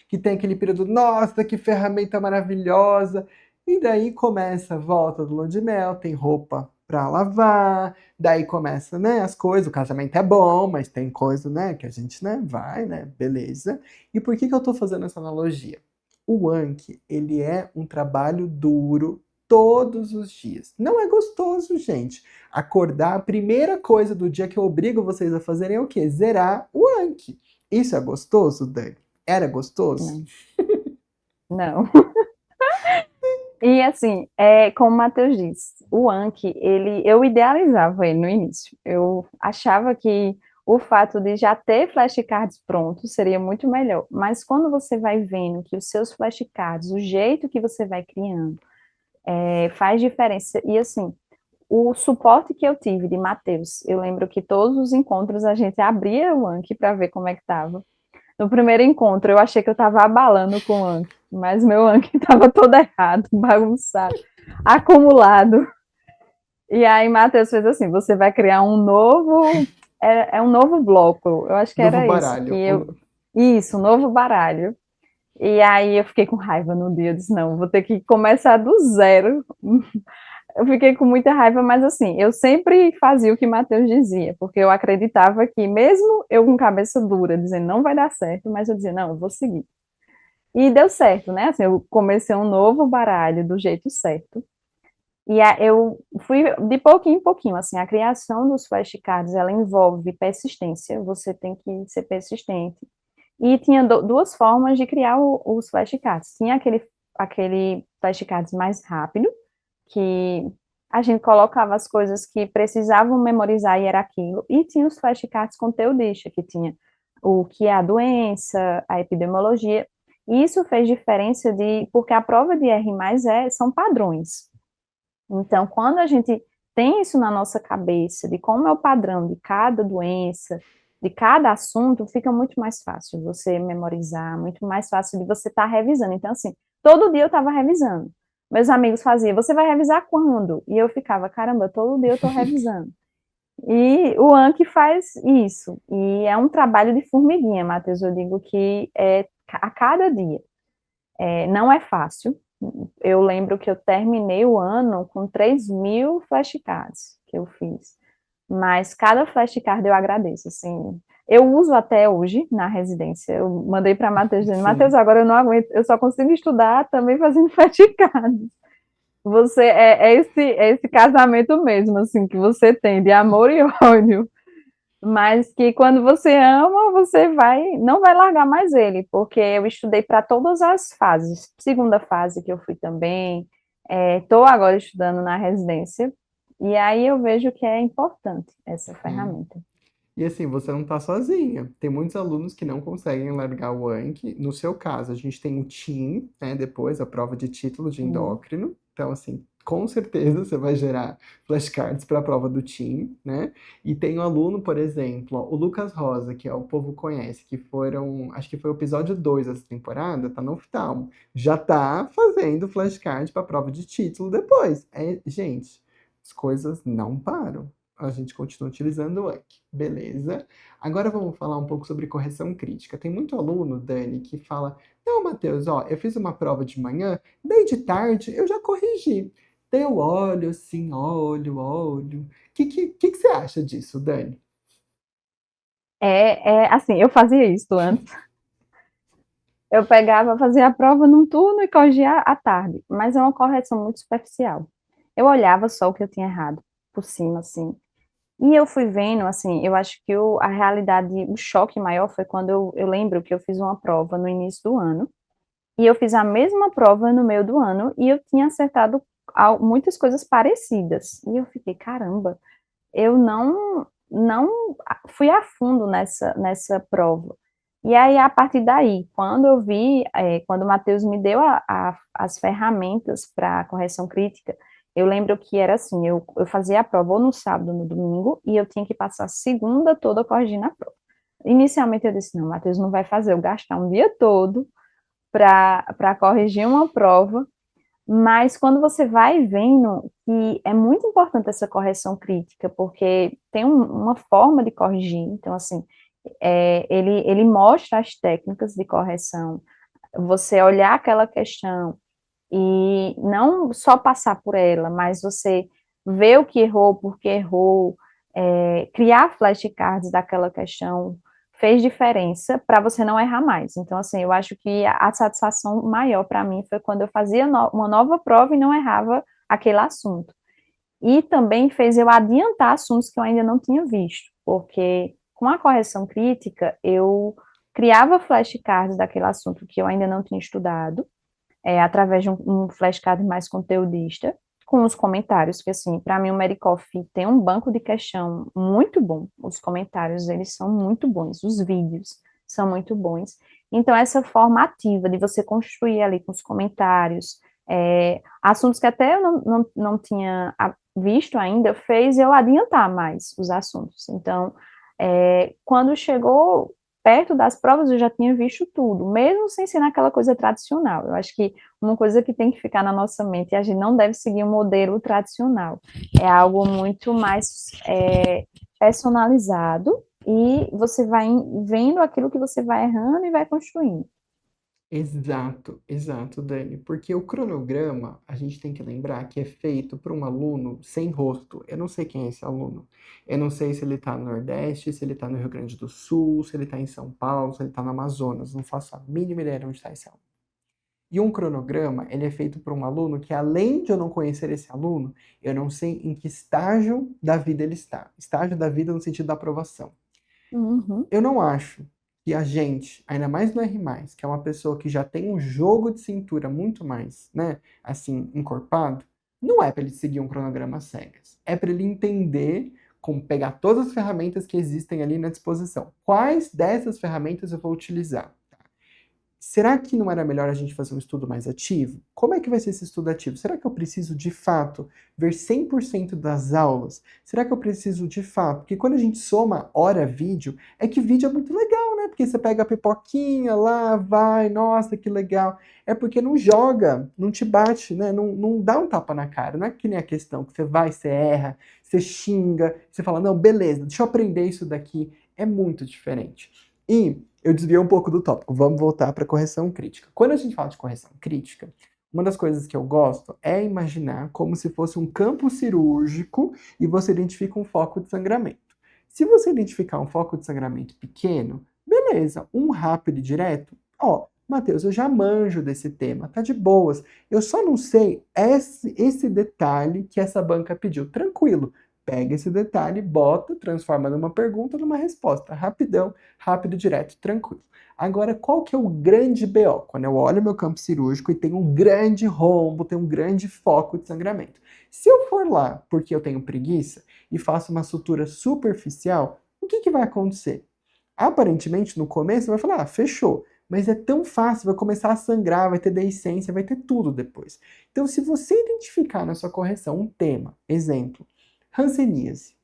Que tem aquele período, nossa, que ferramenta maravilhosa. E daí começa a volta do lua de mel, tem roupa para lavar, daí começa, né, as coisas, o casamento é bom, mas tem coisa, né, que a gente, né, vai, né, beleza. E por que que eu tô fazendo essa analogia? O Anki, ele é um trabalho duro todos os dias. Não é gostoso, gente. Acordar, a primeira coisa do dia que eu obrigo vocês a fazerem é o quê? Zerar o Anki. Isso é gostoso, Dani? Era gostoso? não, não. E assim, como o Matheus disse, o Anki, eu idealizava ele no início. Eu achava que o fato de já ter flashcards prontos seria muito melhor. Mas quando você vai vendo que os seus flashcards, o jeito que você vai criando, faz diferença. E assim, o suporte que eu tive de Matheus, eu lembro que todos os encontros a gente abria o Anki para ver como é que estava. No primeiro encontro, eu achei que eu estava abalando com o Anki, mas meu Anki estava todo errado, bagunçado, acumulado. E aí, Matheus fez assim: você vai criar um novo. Um novo bloco. Eu acho que Novo era isso. baralho. Isso, um novo baralho. E aí eu fiquei com raiva no dia. Eu disse: não, vou ter que começar do zero. Eu fiquei com muita raiva, mas assim, eu sempre fazia o que Matheus dizia, porque eu acreditava que, mesmo eu com cabeça dura, dizendo não vai dar certo, mas eu dizia: não, eu vou seguir. E deu certo, né? Assim, eu comecei um novo baralho do jeito certo. E eu fui de pouquinho em pouquinho, assim, a criação dos flashcards, ela envolve persistência, você tem que ser persistente. E tinha duas formas de criar os flashcards. Tinha aquele flashcards mais rápido, que a gente colocava as coisas que precisavam memorizar e era aquilo. E tinha os flashcards conteudista, que tinha o que é a doença, a epidemiologia. E isso fez diferença porque a prova de R mais E são padrões. Então, quando a gente tem isso na nossa cabeça, de como é o padrão de cada doença, de cada assunto, fica muito mais fácil você memorizar, muito mais fácil de você estar revisando. Então, assim, todo dia eu estava revisando. Meus amigos faziam: você vai revisar quando? E eu ficava: caramba, todo dia eu estou revisando. E o Anki faz isso. E é um trabalho de formiguinha, Matheus. Eu digo que é a cada dia. Não é fácil. Eu lembro que eu terminei o ano com 3.000 flashcards que eu fiz. Mas cada flashcard eu agradeço, assim. Eu uso até hoje na residência. Eu mandei para Matheus dizendo: Matheus, Sim. agora eu não aguento, eu só consigo estudar também fazendo flashcards. Você é esse casamento mesmo, assim, que você tem de amor e ódio, mas que quando você ama, você não vai largar mais ele, porque eu estudei para todas as fases. Segunda fase que eu fui também, estou agora estudando na residência, e aí eu vejo que é importante essa Sim. ferramenta. E assim, você não está sozinha. Tem muitos alunos que não conseguem largar o Anki. No seu caso, a gente tem o TIM, né? Depois, a prova de título de Sim. endócrino. Então, assim, com certeza você vai gerar flashcards para a prova do TIM, né? E tem um aluno, por exemplo, ó, o Lucas Rosa, que é o povo conhece, que foram, acho que foi o episódio 2 dessa temporada, tá no oftalmo. Já tá fazendo flashcard para a prova de título depois. Gente, as coisas não param. A gente continua utilizando o Anki. Beleza. Agora vamos falar um pouco sobre correção crítica. Tem muito aluno, Dani, que fala: não, Matheus, ó, eu fiz uma prova de manhã, daí de tarde eu já corrigi. Daí eu olho assim, olho. O que você acha disso, Dani? Assim, eu fazia isso antes. Eu pegava, fazia a prova num turno e corrigia à tarde, mas é uma correção muito superficial. Eu olhava só o que eu tinha errado, por cima, assim. E eu fui vendo, assim, eu acho que a realidade, o choque maior foi quando eu lembro que eu fiz uma prova no início do ano, e eu fiz a mesma prova no meio do ano, e eu tinha acertado muitas coisas parecidas. E eu fiquei: caramba, eu não fui a fundo nessa prova. E aí, a partir daí, quando eu vi, quando o Matheus me deu as ferramentas para correção crítica, Eu lembro que era assim, eu fazia a prova ou no sábado ou no domingo, e eu tinha que passar a segunda toda corrigindo a prova. Inicialmente eu disse, não, Matheus não vai fazer eu gastar um dia todo para corrigir uma prova, mas quando você vai vendo que é muito importante essa correção crítica, porque tem uma forma de corrigir, então, assim, ele mostra as técnicas de correção, você olhar aquela questão e não só passar por ela, mas você ver o que errou, por que errou, criar flashcards daquela questão fez diferença para você não errar mais. Então, assim, eu acho que a satisfação maior para mim foi quando eu fazia uma nova prova e não errava aquele assunto. E também fez eu adiantar assuntos que eu ainda não tinha visto, porque com a correção crítica eu criava flashcards daquele assunto que eu ainda não tinha estudado, através de um flashcard mais conteudista, com os comentários, que assim, para mim o Medicoff tem um banco de questão muito bom, os comentários, eles são muito bons, os vídeos são muito bons, então essa forma ativa de você construir ali com os comentários, assuntos que até eu não tinha visto ainda, fez eu adiantar mais os assuntos, então, quando chegou perto das provas eu já tinha visto tudo, mesmo sem ser naquela coisa tradicional. Eu acho que uma coisa que tem que ficar na nossa mente, a gente não deve seguir um modelo tradicional. É algo muito mais personalizado e você vai vendo aquilo que você vai errando e vai construindo. Exato, exato, Dani. Porque o cronograma, a gente tem que lembrar que é feito por um aluno sem rosto. Eu não sei quem é esse aluno. Eu não sei se ele está no Nordeste, se ele está no Rio Grande do Sul, se ele está em São Paulo, se ele está no Amazonas. Não faço a mínima ideia de onde está esse aluno. E um cronograma, ele é feito por um aluno que, além de eu não conhecer esse aluno, eu não sei em que estágio da vida ele está. Estágio da vida no sentido da aprovação. Uhum. Eu não acho que a gente, ainda mais no R+, que é uma pessoa que já tem um jogo de cintura muito mais, né, assim, encorpado, não é para ele seguir um cronograma às cegas. É para ele entender como pegar todas as ferramentas que existem ali na disposição. Quais dessas ferramentas eu vou utilizar? Será que não era melhor a gente fazer um estudo mais ativo? Como é que vai ser esse estudo ativo? Será que eu preciso, de fato, ver 100% das aulas? Será que eu preciso, de fato? Porque quando a gente soma hora-vídeo, é que vídeo é muito legal, né? Porque você pega a pipoquinha lá, vai, nossa, que legal. É porque não joga, não te bate, né? Não dá um tapa na cara. Não é que nem a questão que você vai, você erra, você xinga, você fala, não, beleza, deixa eu aprender isso daqui. É muito diferente. E eu desviei um pouco do tópico, vamos voltar para correção crítica. Quando a gente fala de correção crítica, uma das coisas que eu gosto é imaginar como se fosse um campo cirúrgico e você identifica um foco de sangramento. Se você identificar um foco de sangramento pequeno, beleza, um rápido e direto, Matheus, eu já manjo desse tema, tá de boas. Eu só não sei esse detalhe que essa banca pediu. Tranquilo, pega esse detalhe, bota, transforma numa pergunta, numa resposta. Rapidão, rápido, direto, tranquilo. Agora, qual que é o grande BO? Quando eu olho meu campo cirúrgico e tem um grande rombo, tem um grande foco de sangramento. Se eu for lá porque eu tenho preguiça e faço uma sutura superficial, o que vai acontecer? Aparentemente, no começo, você vai falar, fechou. Mas é tão fácil, vai começar a sangrar, vai ter deiscência, vai ter tudo depois. Então, se você identificar na sua correção um tema, exemplo, hanseníase.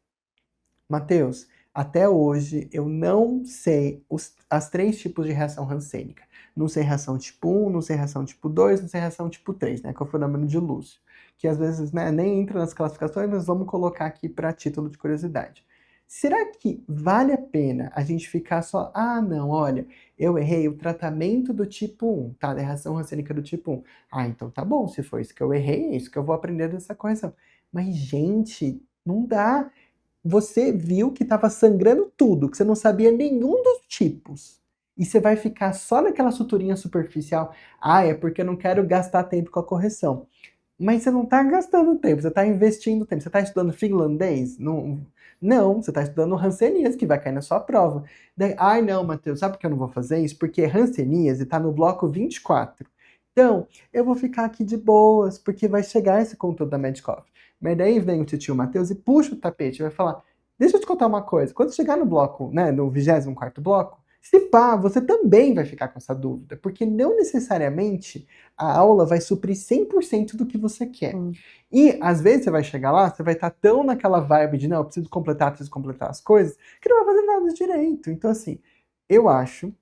Matheus, até hoje eu não sei as 3 tipos de reação hansênica. Não sei reação tipo 1, não sei reação tipo 2, não sei reação tipo 3, né, que é o fenômeno de Lúcio. Que às vezes, né, nem entra nas classificações, mas vamos colocar aqui para título de curiosidade. Será que vale a pena a gente ficar só, não, olha, eu errei o tratamento do tipo 1, tá? Da reação hansênica do tipo 1. Então tá bom, se foi isso que eu errei, é isso que eu vou aprender dessa correção. Mas, gente, não dá. Você viu que estava sangrando tudo, que você não sabia nenhum dos tipos. E você vai ficar só naquela suturinha superficial. É porque eu não quero gastar tempo com a correção. Mas você não está gastando tempo, você está investindo tempo. Você está estudando finlandês? Não, você está estudando hanseníase, que vai cair na sua prova. Daí, não, Matheus, sabe por que eu não vou fazer isso? Porque hanseníase está no bloco 24. Então, eu vou ficar aqui de boas, porque vai chegar esse conteúdo da Medicoff. Mas daí vem o tio Matheus e puxa o tapete e vai falar, deixa eu te contar uma coisa, quando chegar no bloco, né, no 24º bloco, Se pá, você também vai ficar com essa dúvida, porque não necessariamente a aula vai suprir 100% do que você quer. E às vezes você vai chegar lá, você vai estar tão naquela vibe de não, eu preciso completar as coisas, que não vai fazer nada direito. Então assim, eu acho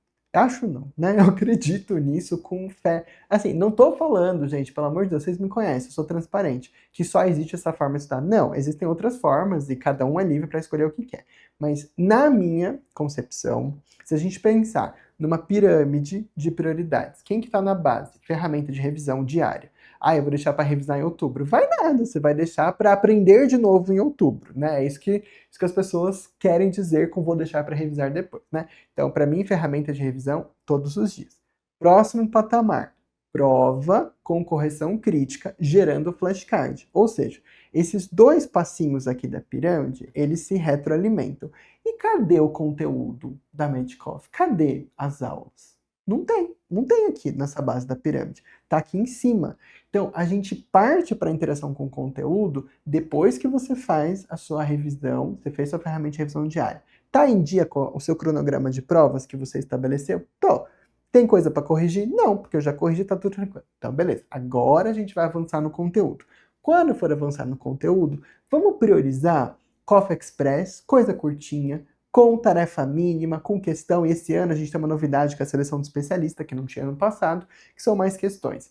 não, né? Eu acredito nisso com fé. Assim, não tô falando, gente, pelo amor de Deus, vocês me conhecem, eu sou transparente, que só existe essa forma de estudar. Não, existem outras formas e cada um é livre para escolher o que quer. Mas na minha concepção, se a gente pensar numa pirâmide de prioridades, quem que tá na base? Ferramenta de revisão diária. Ah, eu vou deixar para revisar em outubro. Vai nada, você vai deixar para aprender de novo em outubro, né? É isso que as pessoas querem dizer com vou deixar para revisar depois, né? Então, para mim, ferramenta de revisão todos os dias. Próximo patamar, prova com correção crítica, gerando flashcard. Ou seja, esses dois passinhos aqui da pirâmide, eles se retroalimentam. E cadê o conteúdo da Metcalfe? Cadê as aulas? Não tem aqui nessa base da pirâmide. Tá aqui em cima. Então, a gente parte para a interação com o conteúdo depois que você faz a sua revisão, você fez sua ferramenta de revisão diária. Tá em dia com o seu cronograma de provas que você estabeleceu? Tô. Tem coisa para corrigir? Não, porque eu já corrigi, tá tudo tranquilo. Então, beleza. Agora a gente vai avançar no conteúdo. Quando for avançar no conteúdo, vamos priorizar Coffee Express, coisa curtinha, com tarefa mínima, com questão. E esse ano a gente tem uma novidade que é a seleção de especialista, que não tinha ano passado, que são mais questões.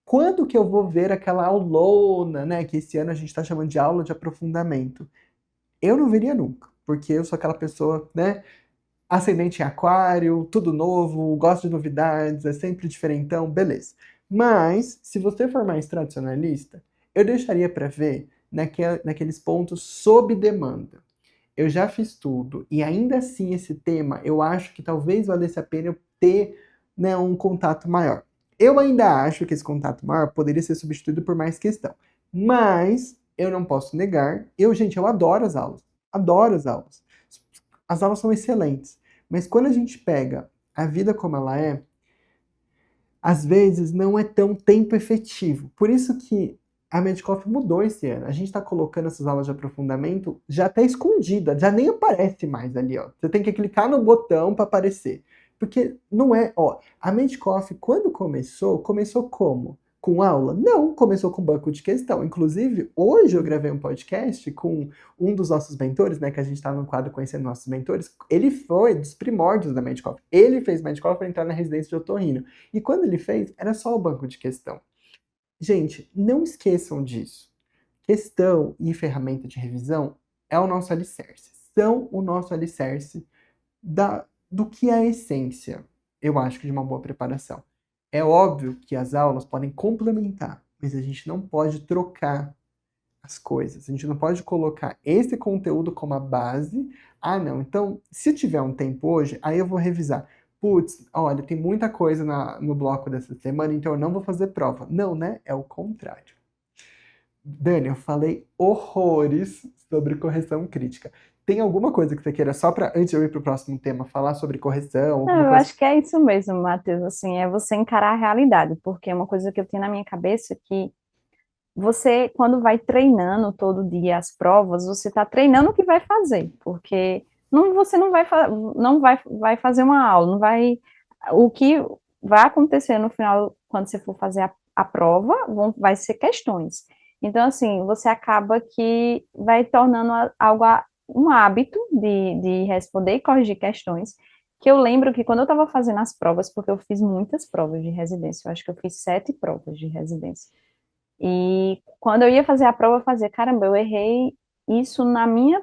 Quando que eu vou ver aquela aulona, né? Que esse ano a gente está chamando de aula de aprofundamento. Eu não veria nunca, porque eu sou aquela pessoa, né? Ascendente em aquário, tudo novo, gosto de novidades, é sempre diferentão, beleza. Mas, se você for mais tradicionalista, eu deixaria para ver naqueles pontos sob demanda. Eu já fiz tudo, e ainda assim esse tema, eu acho que talvez valesse a pena eu ter, né, um contato maior. Eu ainda acho que esse contato maior poderia ser substituído por mais questão. Mas, eu não posso negar, gente, eu adoro as aulas. Adoro as aulas. As aulas são excelentes. Mas quando a gente pega a vida como ela é, às vezes não é tão tempo efetivo. Por isso que a Medcoff mudou esse ano. A gente está colocando essas aulas de aprofundamento já até escondida, já nem aparece mais ali, ó. Você tem que clicar no botão para aparecer. Porque não é, ó, a Medcoff quando começou como? Com aula? Não, começou com banco de questão. Inclusive, hoje eu gravei um podcast com um dos nossos mentores, né, que a gente está no quadro Conhecendo Nossos Mentores. Ele foi dos primórdios da Medcoff. Ele fez Medcoff para entrar na residência de otorrino. E quando ele fez, era só o banco de questão. Gente, não esqueçam disso. Questão e ferramenta de revisão é o nosso alicerce. São o nosso alicerce do que é a essência, eu acho que de uma boa preparação. É óbvio que as aulas podem complementar, mas a gente não pode trocar as coisas. A gente não pode colocar esse conteúdo como a base. Ah, não. Então, se tiver um tempo hoje, aí eu vou revisar. Putz, olha, tem muita coisa no bloco dessa semana, então eu não vou fazer prova. Não, né? É o contrário. Dani, eu falei horrores sobre correção crítica. Tem alguma coisa que você queira, só para, antes de eu ir para o próximo tema, falar sobre correção, Não, alguma eu coisa? acho que é isso mesmo, Matheus, assim, é você encarar a realidade, porque é uma coisa que eu tenho na minha cabeça que você, quando vai treinando todo dia as provas, você está treinando o que vai fazer, porque você não vai, vai fazer uma aula, não vai, o que vai acontecer no final, quando você for fazer a prova, vai ser questões. Então, assim, você acaba que vai tornando algo, um hábito de responder e corrigir questões, que eu lembro que quando eu estava fazendo as provas, porque eu fiz muitas provas de residência, eu acho que eu fiz 7 provas de residência, e quando eu ia fazer a prova, eu fazia, caramba, eu errei isso na minha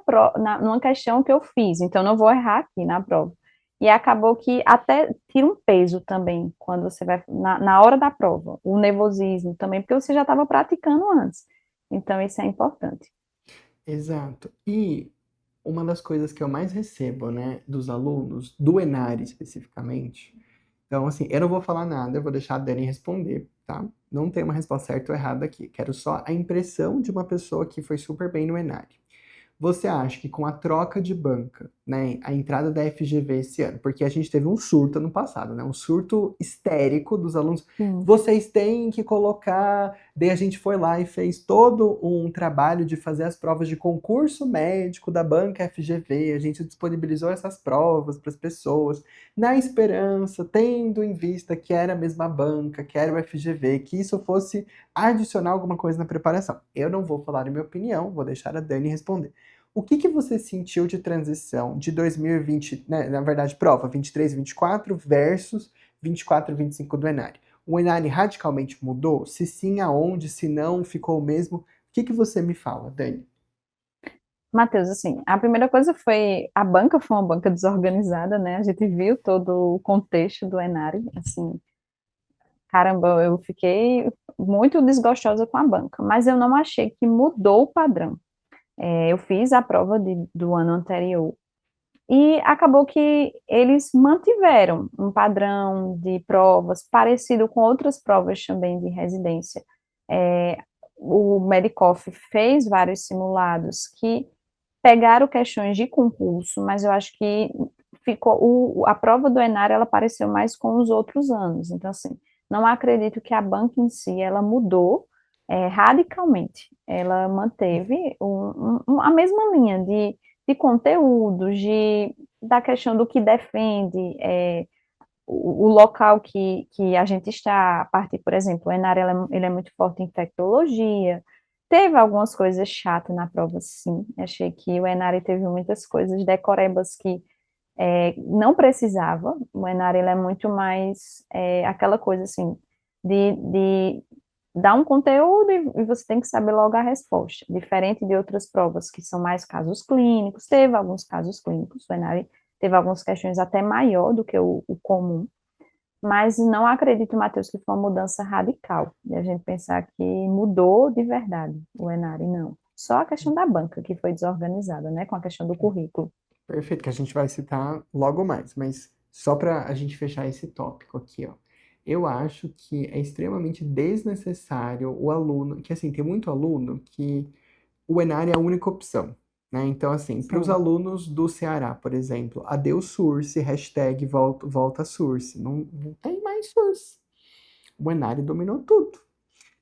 numa questão que eu fiz, então não vou errar aqui na prova. E acabou que até tira um peso também, quando você vai, na hora da prova, o nervosismo também, porque você já estava praticando antes. Então, isso é importante. Exato. E uma das coisas que eu mais recebo, né, dos alunos, do Enare especificamente, então, assim, eu não vou falar nada, eu vou deixar a Dani responder, tá? Não tem uma resposta certa ou errada aqui. Quero só a impressão de uma pessoa que foi super bem no Enare. Você acha que com a troca de banca, né, a entrada da FGV esse ano, porque a gente teve um surto ano passado, né, um surto histérico dos alunos. Sim. Vocês têm que colocar. Daí a gente foi lá e fez todo um trabalho de fazer as provas de concurso médico da banca FGV. A gente disponibilizou essas provas para as pessoas, na esperança, tendo em vista que era a mesma banca, que era o FGV, que isso fosse adicionar alguma coisa na preparação. Eu não vou falar a minha opinião, vou deixar a Dani responder. O que você sentiu de transição de 2020, né, na verdade, prova 23 e 24 versus 24 e 25 do Enari? O Enari radicalmente mudou? Se sim, aonde? Se não, ficou o mesmo? O que você me fala, Dani? Matheus, assim, a primeira coisa foi, a banca foi uma banca desorganizada, né? A gente viu todo o contexto do Enari, assim, caramba, eu fiquei muito desgostosa com a banca, mas eu não achei que mudou o padrão. Eu fiz a prova do ano anterior e acabou que eles mantiveram um padrão de provas parecido com outras provas também de residência. É, o Medicoff fez vários simulados que pegaram questões de concurso, mas eu acho que a prova do Enar ela pareceu mais com os outros anos. Então, assim, não acredito que a banca em si ela mudou radicalmente. Ela manteve a mesma linha de conteúdos, da questão do que defende, o local que a gente está, a partir, por exemplo, o Enar ele é muito forte em infectologia. Teve algumas coisas chatas na prova, sim. Achei que o Enari teve muitas coisas decorebas que não precisava. O Enari ele é muito mais aquela coisa assim de dar um conteúdo e você tem que saber logo a resposta. Diferente de outras provas que são mais casos clínicos. Teve alguns casos clínicos. O Enari teve algumas questões até maior do que o comum. Mas não acredito, Matheus, que foi uma mudança radical. E a gente pensar que mudou de verdade o Enari, não. Só a questão da banca, que foi desorganizada, né, com a questão do currículo. Perfeito, que a gente vai citar logo mais, mas só para a gente fechar esse tópico aqui, ó. Eu acho que é extremamente desnecessário o aluno, que assim, tem muito aluno que o Enari é a única opção, né? Então, assim, para os Sim, alunos do Ceará, por exemplo, adeus Source, hashtag volta Source. Não tem mais Source. O Enari dominou tudo.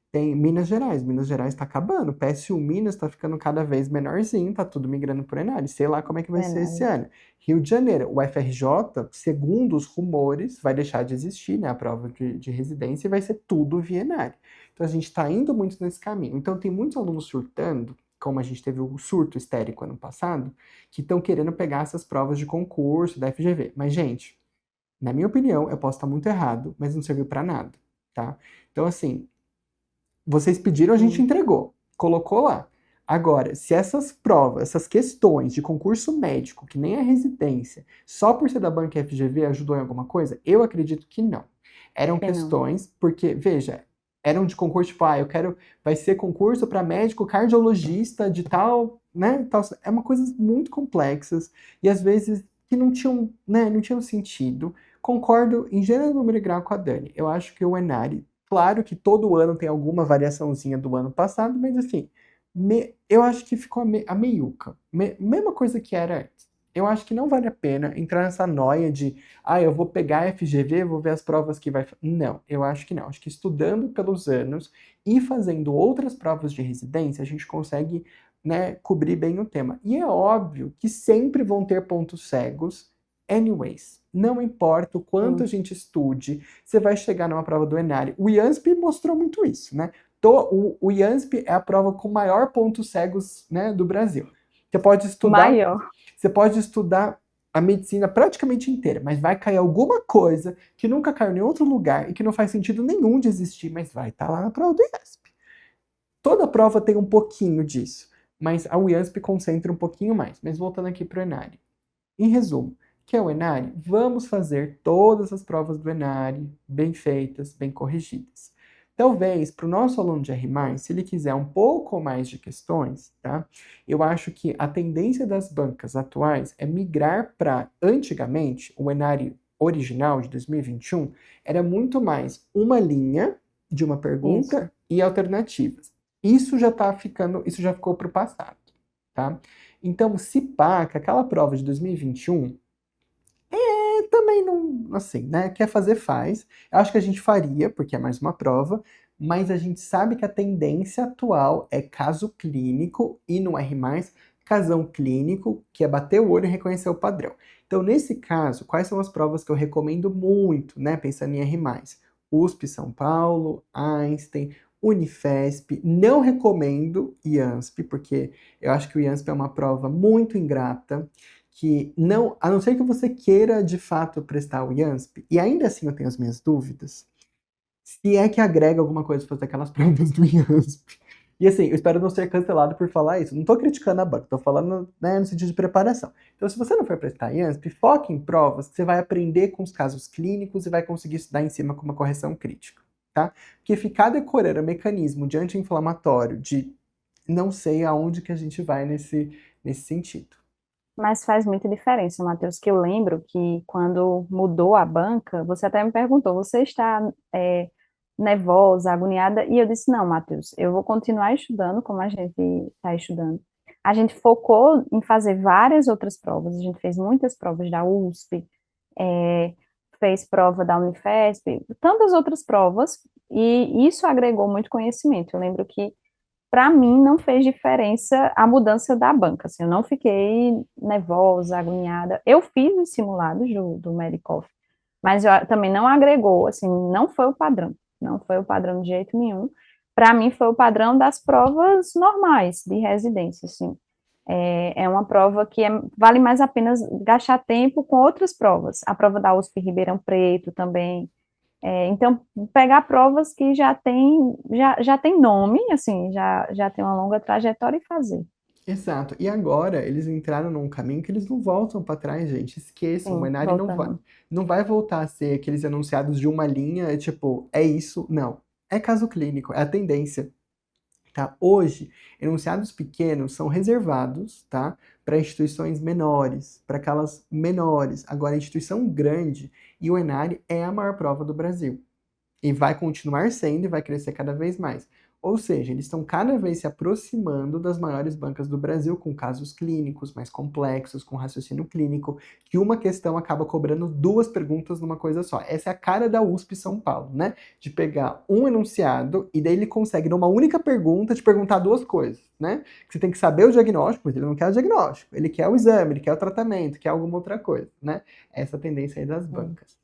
Tem Minas Gerais está acabando. PSU Minas está ficando cada vez menorzinho, tá tudo migrando por Enari. Sei lá como é que vai ser esse Enari. ano. Rio de Janeiro, o FRJ, segundo os rumores, vai deixar de existir, né? A prova de residência e vai ser tudo via Enari. Então a gente está indo muito nesse caminho. Então tem muitos alunos surtando, como a gente teve o surto histérico ano passado, que estão querendo pegar essas provas de concurso da FGV. Mas, gente, na minha opinião, eu posso estar muito errado, mas não serviu para nada, tá? Então, assim, vocês pediram, a gente Sim. entregou, colocou lá. Agora, se essas provas, essas questões de concurso médico, que nem a residência, só por ser da banca FGV ajudou em alguma coisa, eu acredito que não. Eram Que não. questões, porque, veja, eram de concurso tipo, eu quero, vai ser concurso para médico cardiologista de tal, né, tal, é uma coisa muito complexas e às vezes que não tinham, né, não tinham sentido. Concordo em gênero, número e grau com a Dani. Eu acho que o Enari, claro que todo ano tem alguma variaçãozinha do ano passado, mas assim, eu acho que ficou a meiuca. Mesma coisa que era antes. Eu acho que não vale a pena entrar nessa noia de, eu vou pegar a FGV, vou ver as provas que vai. Não, eu acho que não. Acho que estudando pelos anos e fazendo outras provas de residência, a gente consegue, né, cobrir bem o tema. E é óbvio que sempre vão ter pontos cegos, anyways. Não importa o quanto a Sim. gente estude, você vai chegar numa prova do Enari. O IANSP mostrou muito isso, né? O IANSP é a prova com maior pontos cegos, né, do Brasil. Você pode estudar, Maior. você pode estudar a medicina praticamente inteira, mas vai cair alguma coisa que nunca caiu em nenhum outro lugar e que não faz sentido nenhum de existir, mas vai estar lá na prova do IANSP. Toda prova tem um pouquinho disso, mas a UIANSP concentra um pouquinho mais. Mas voltando aqui para o Enari. Em resumo, que é o Enari? Vamos fazer todas as provas do Enari bem feitas, bem corrigidas. Talvez para o nosso aluno de R+, se ele quiser um pouco mais de questões, tá? Eu acho que a tendência das bancas atuais é migrar para, antigamente, o Enari original de 2021 era muito mais uma linha de uma Isso. pergunta e alternativas. Isso já ficou para o passado, tá? Então, se pá, que aquela prova de 2021 também não, assim, né? Quer fazer, faz. Eu acho que a gente faria, porque é mais uma prova, mas a gente sabe que a tendência atual é caso clínico e no R+, casão clínico, que é bater o olho e reconhecer o padrão. Então, nesse caso, quais são as provas que eu recomendo muito, né? Pensando em R+. USP São Paulo, Einstein, Unifesp. Não recomendo IANSP, porque eu acho que o IANSP é uma prova muito ingrata que não, a não ser que você queira de fato prestar o IANSP, e ainda assim eu tenho as minhas dúvidas, se é que agrega alguma coisa fazer aquelas provas do IANSP. E assim, eu espero não ser cancelado por falar isso. Não tô criticando a banca, tô falando, né, no sentido de preparação. Então, se você não for prestar IANSP, foque em provas que você vai aprender com os casos clínicos e vai conseguir estudar em cima com uma correção crítica, tá? Porque ficar decorando mecanismo de anti-inflamatório, de não sei aonde que a gente vai nesse sentido. Mas faz muita diferença, Matheus, que eu lembro que quando mudou a banca, você até me perguntou, você está nervosa, agoniada? E eu disse, não, Matheus, eu vou continuar estudando como a gente está estudando. A gente focou em fazer várias outras provas, a gente fez muitas provas da USP, é, fez prova da Unifesp, tantas outras provas, e isso agregou muito conhecimento. Eu lembro que para mim não fez diferença a mudança da banca, assim, eu não fiquei nervosa, agoniada. Eu fiz os simulados do Medicoff, mas também não agregou, assim, não foi o padrão, não foi o padrão de jeito nenhum. Para mim foi o padrão das provas normais de residência, assim. É uma prova que vale mais a pena gastar tempo com outras provas. A prova da USP Ribeirão Preto também, então, pegar provas que já tem nome, assim, já tem uma longa trajetória e fazer. Exato. E agora eles entraram num caminho que eles não voltam para trás, gente. Esqueçam, o Sim, Enari voltando. não vai voltar a ser aqueles enunciados de uma linha, tipo, é isso. Não. É caso clínico, é a tendência. Tá? Hoje, enunciados pequenos são reservados, tá, para instituições menores, para aquelas menores. Agora, a instituição grande, e o Enari é a maior prova do Brasil. E vai continuar sendo e vai crescer cada vez mais. Ou seja, eles estão cada vez se aproximando das maiores bancas do Brasil, com casos clínicos mais complexos, com raciocínio clínico, que uma questão acaba cobrando duas perguntas numa coisa só. Essa é a cara da USP São Paulo, né? De pegar um enunciado e daí ele consegue, numa única pergunta, te perguntar duas coisas, né? Que você tem que saber o diagnóstico, mas ele não quer o diagnóstico, ele quer o exame, ele quer o tratamento, quer alguma outra coisa, né? Essa é a tendência aí das bancas.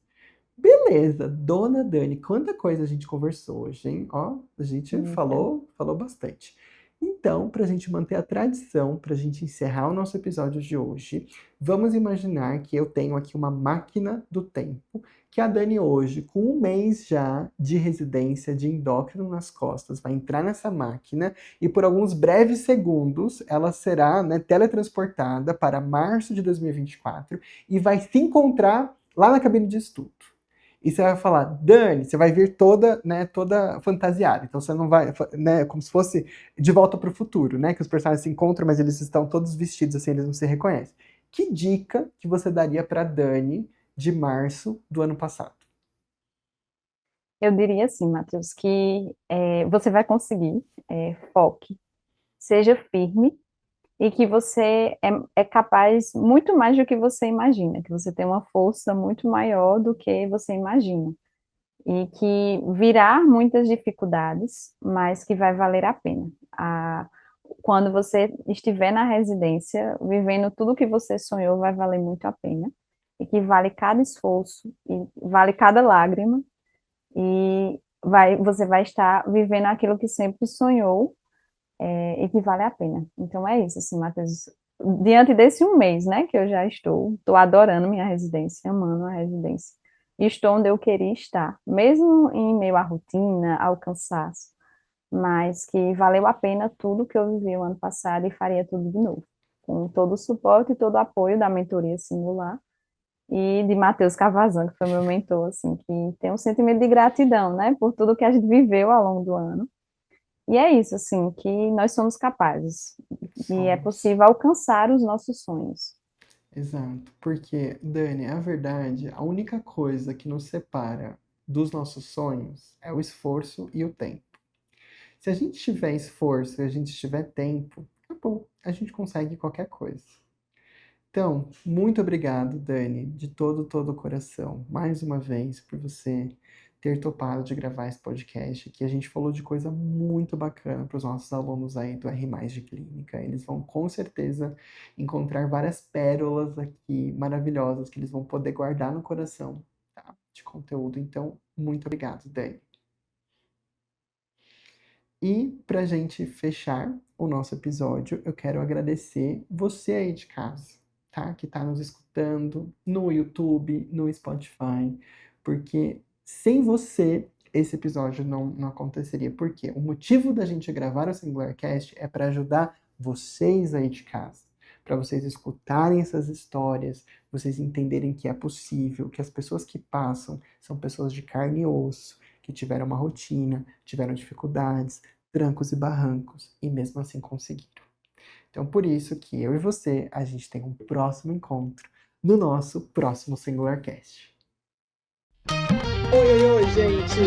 Beleza, dona Dani, quanta coisa a gente conversou hoje, hein? Ó, a gente Então, falou bastante. Então, para a gente manter a tradição, para a gente encerrar o nosso episódio de hoje, vamos imaginar que eu tenho aqui uma máquina do tempo, que a Dani hoje, com um mês já de residência de endócrino nas costas, vai entrar nessa máquina e por alguns breves segundos ela será, né, teletransportada para março de 2024 e vai se encontrar lá na cabine de estudo. E você vai falar, Dani, você vai vir toda, né, toda fantasiada. Então você não vai, né, como se fosse de volta para o futuro, né, que os personagens se encontram, mas eles estão todos vestidos assim, eles não se reconhecem. Que dica que você daria para Dani de março do ano passado? eu diria assim, Matheus, que você vai conseguir, foque, seja firme e que você é capaz muito mais do que você imagina, que você tem uma força muito maior do que você imagina. E que virá muitas dificuldades, mas que vai valer a pena. Quando você estiver na residência, vivendo tudo que você sonhou, vai valer muito a pena. E que vale cada esforço, e vale cada lágrima, e você vai estar vivendo aquilo que sempre sonhou, e que vale a pena. Então é isso, assim, Matheus. Diante desse um mês, né, que eu já estou adorando minha residência, amando a residência. E estou onde eu queria estar, mesmo em meio à rotina, ao cansaço, mas que valeu a pena tudo que eu vivi o ano passado e faria tudo de novo, com todo o suporte e todo o apoio da mentoria singular e de Matheus Cavazan, que foi meu mentor, assim, que tem um sentimento de gratidão, né, por tudo que a gente viveu ao longo do ano. E é isso, assim, que nós somos capazes e é Somos. possível alcançar os nossos sonhos. Exato. Porque, Dani, a verdade, a única coisa que nos separa dos nossos sonhos é o esforço e o tempo. Se a gente tiver esforço e a gente tiver tempo, acabou. a gente consegue qualquer coisa. Então, muito obrigado, Dani, de todo o coração, mais uma vez, por você ter topado de gravar esse podcast aqui. A gente falou de coisa muito bacana para os nossos alunos aí do R+ de Clínica. Eles vão com certeza encontrar várias pérolas aqui maravilhosas que eles vão poder guardar no coração, tá? De conteúdo. Então, muito obrigado, Dani. E para a gente fechar o nosso episódio, eu quero agradecer você aí de casa, tá? Que está nos escutando no YouTube, no Spotify, porque sem você esse episódio não aconteceria. Por quê? O motivo da gente gravar o Singularcast é para ajudar vocês aí de casa, para vocês escutarem essas histórias, vocês entenderem que é possível, que as pessoas que passam são pessoas de carne e osso, que tiveram uma rotina, tiveram dificuldades, trancos e barrancos, e mesmo assim conseguiram. Então, por isso que eu e você, a gente tem um próximo encontro no nosso próximo Singularcast. Oi, oi, oi, gente!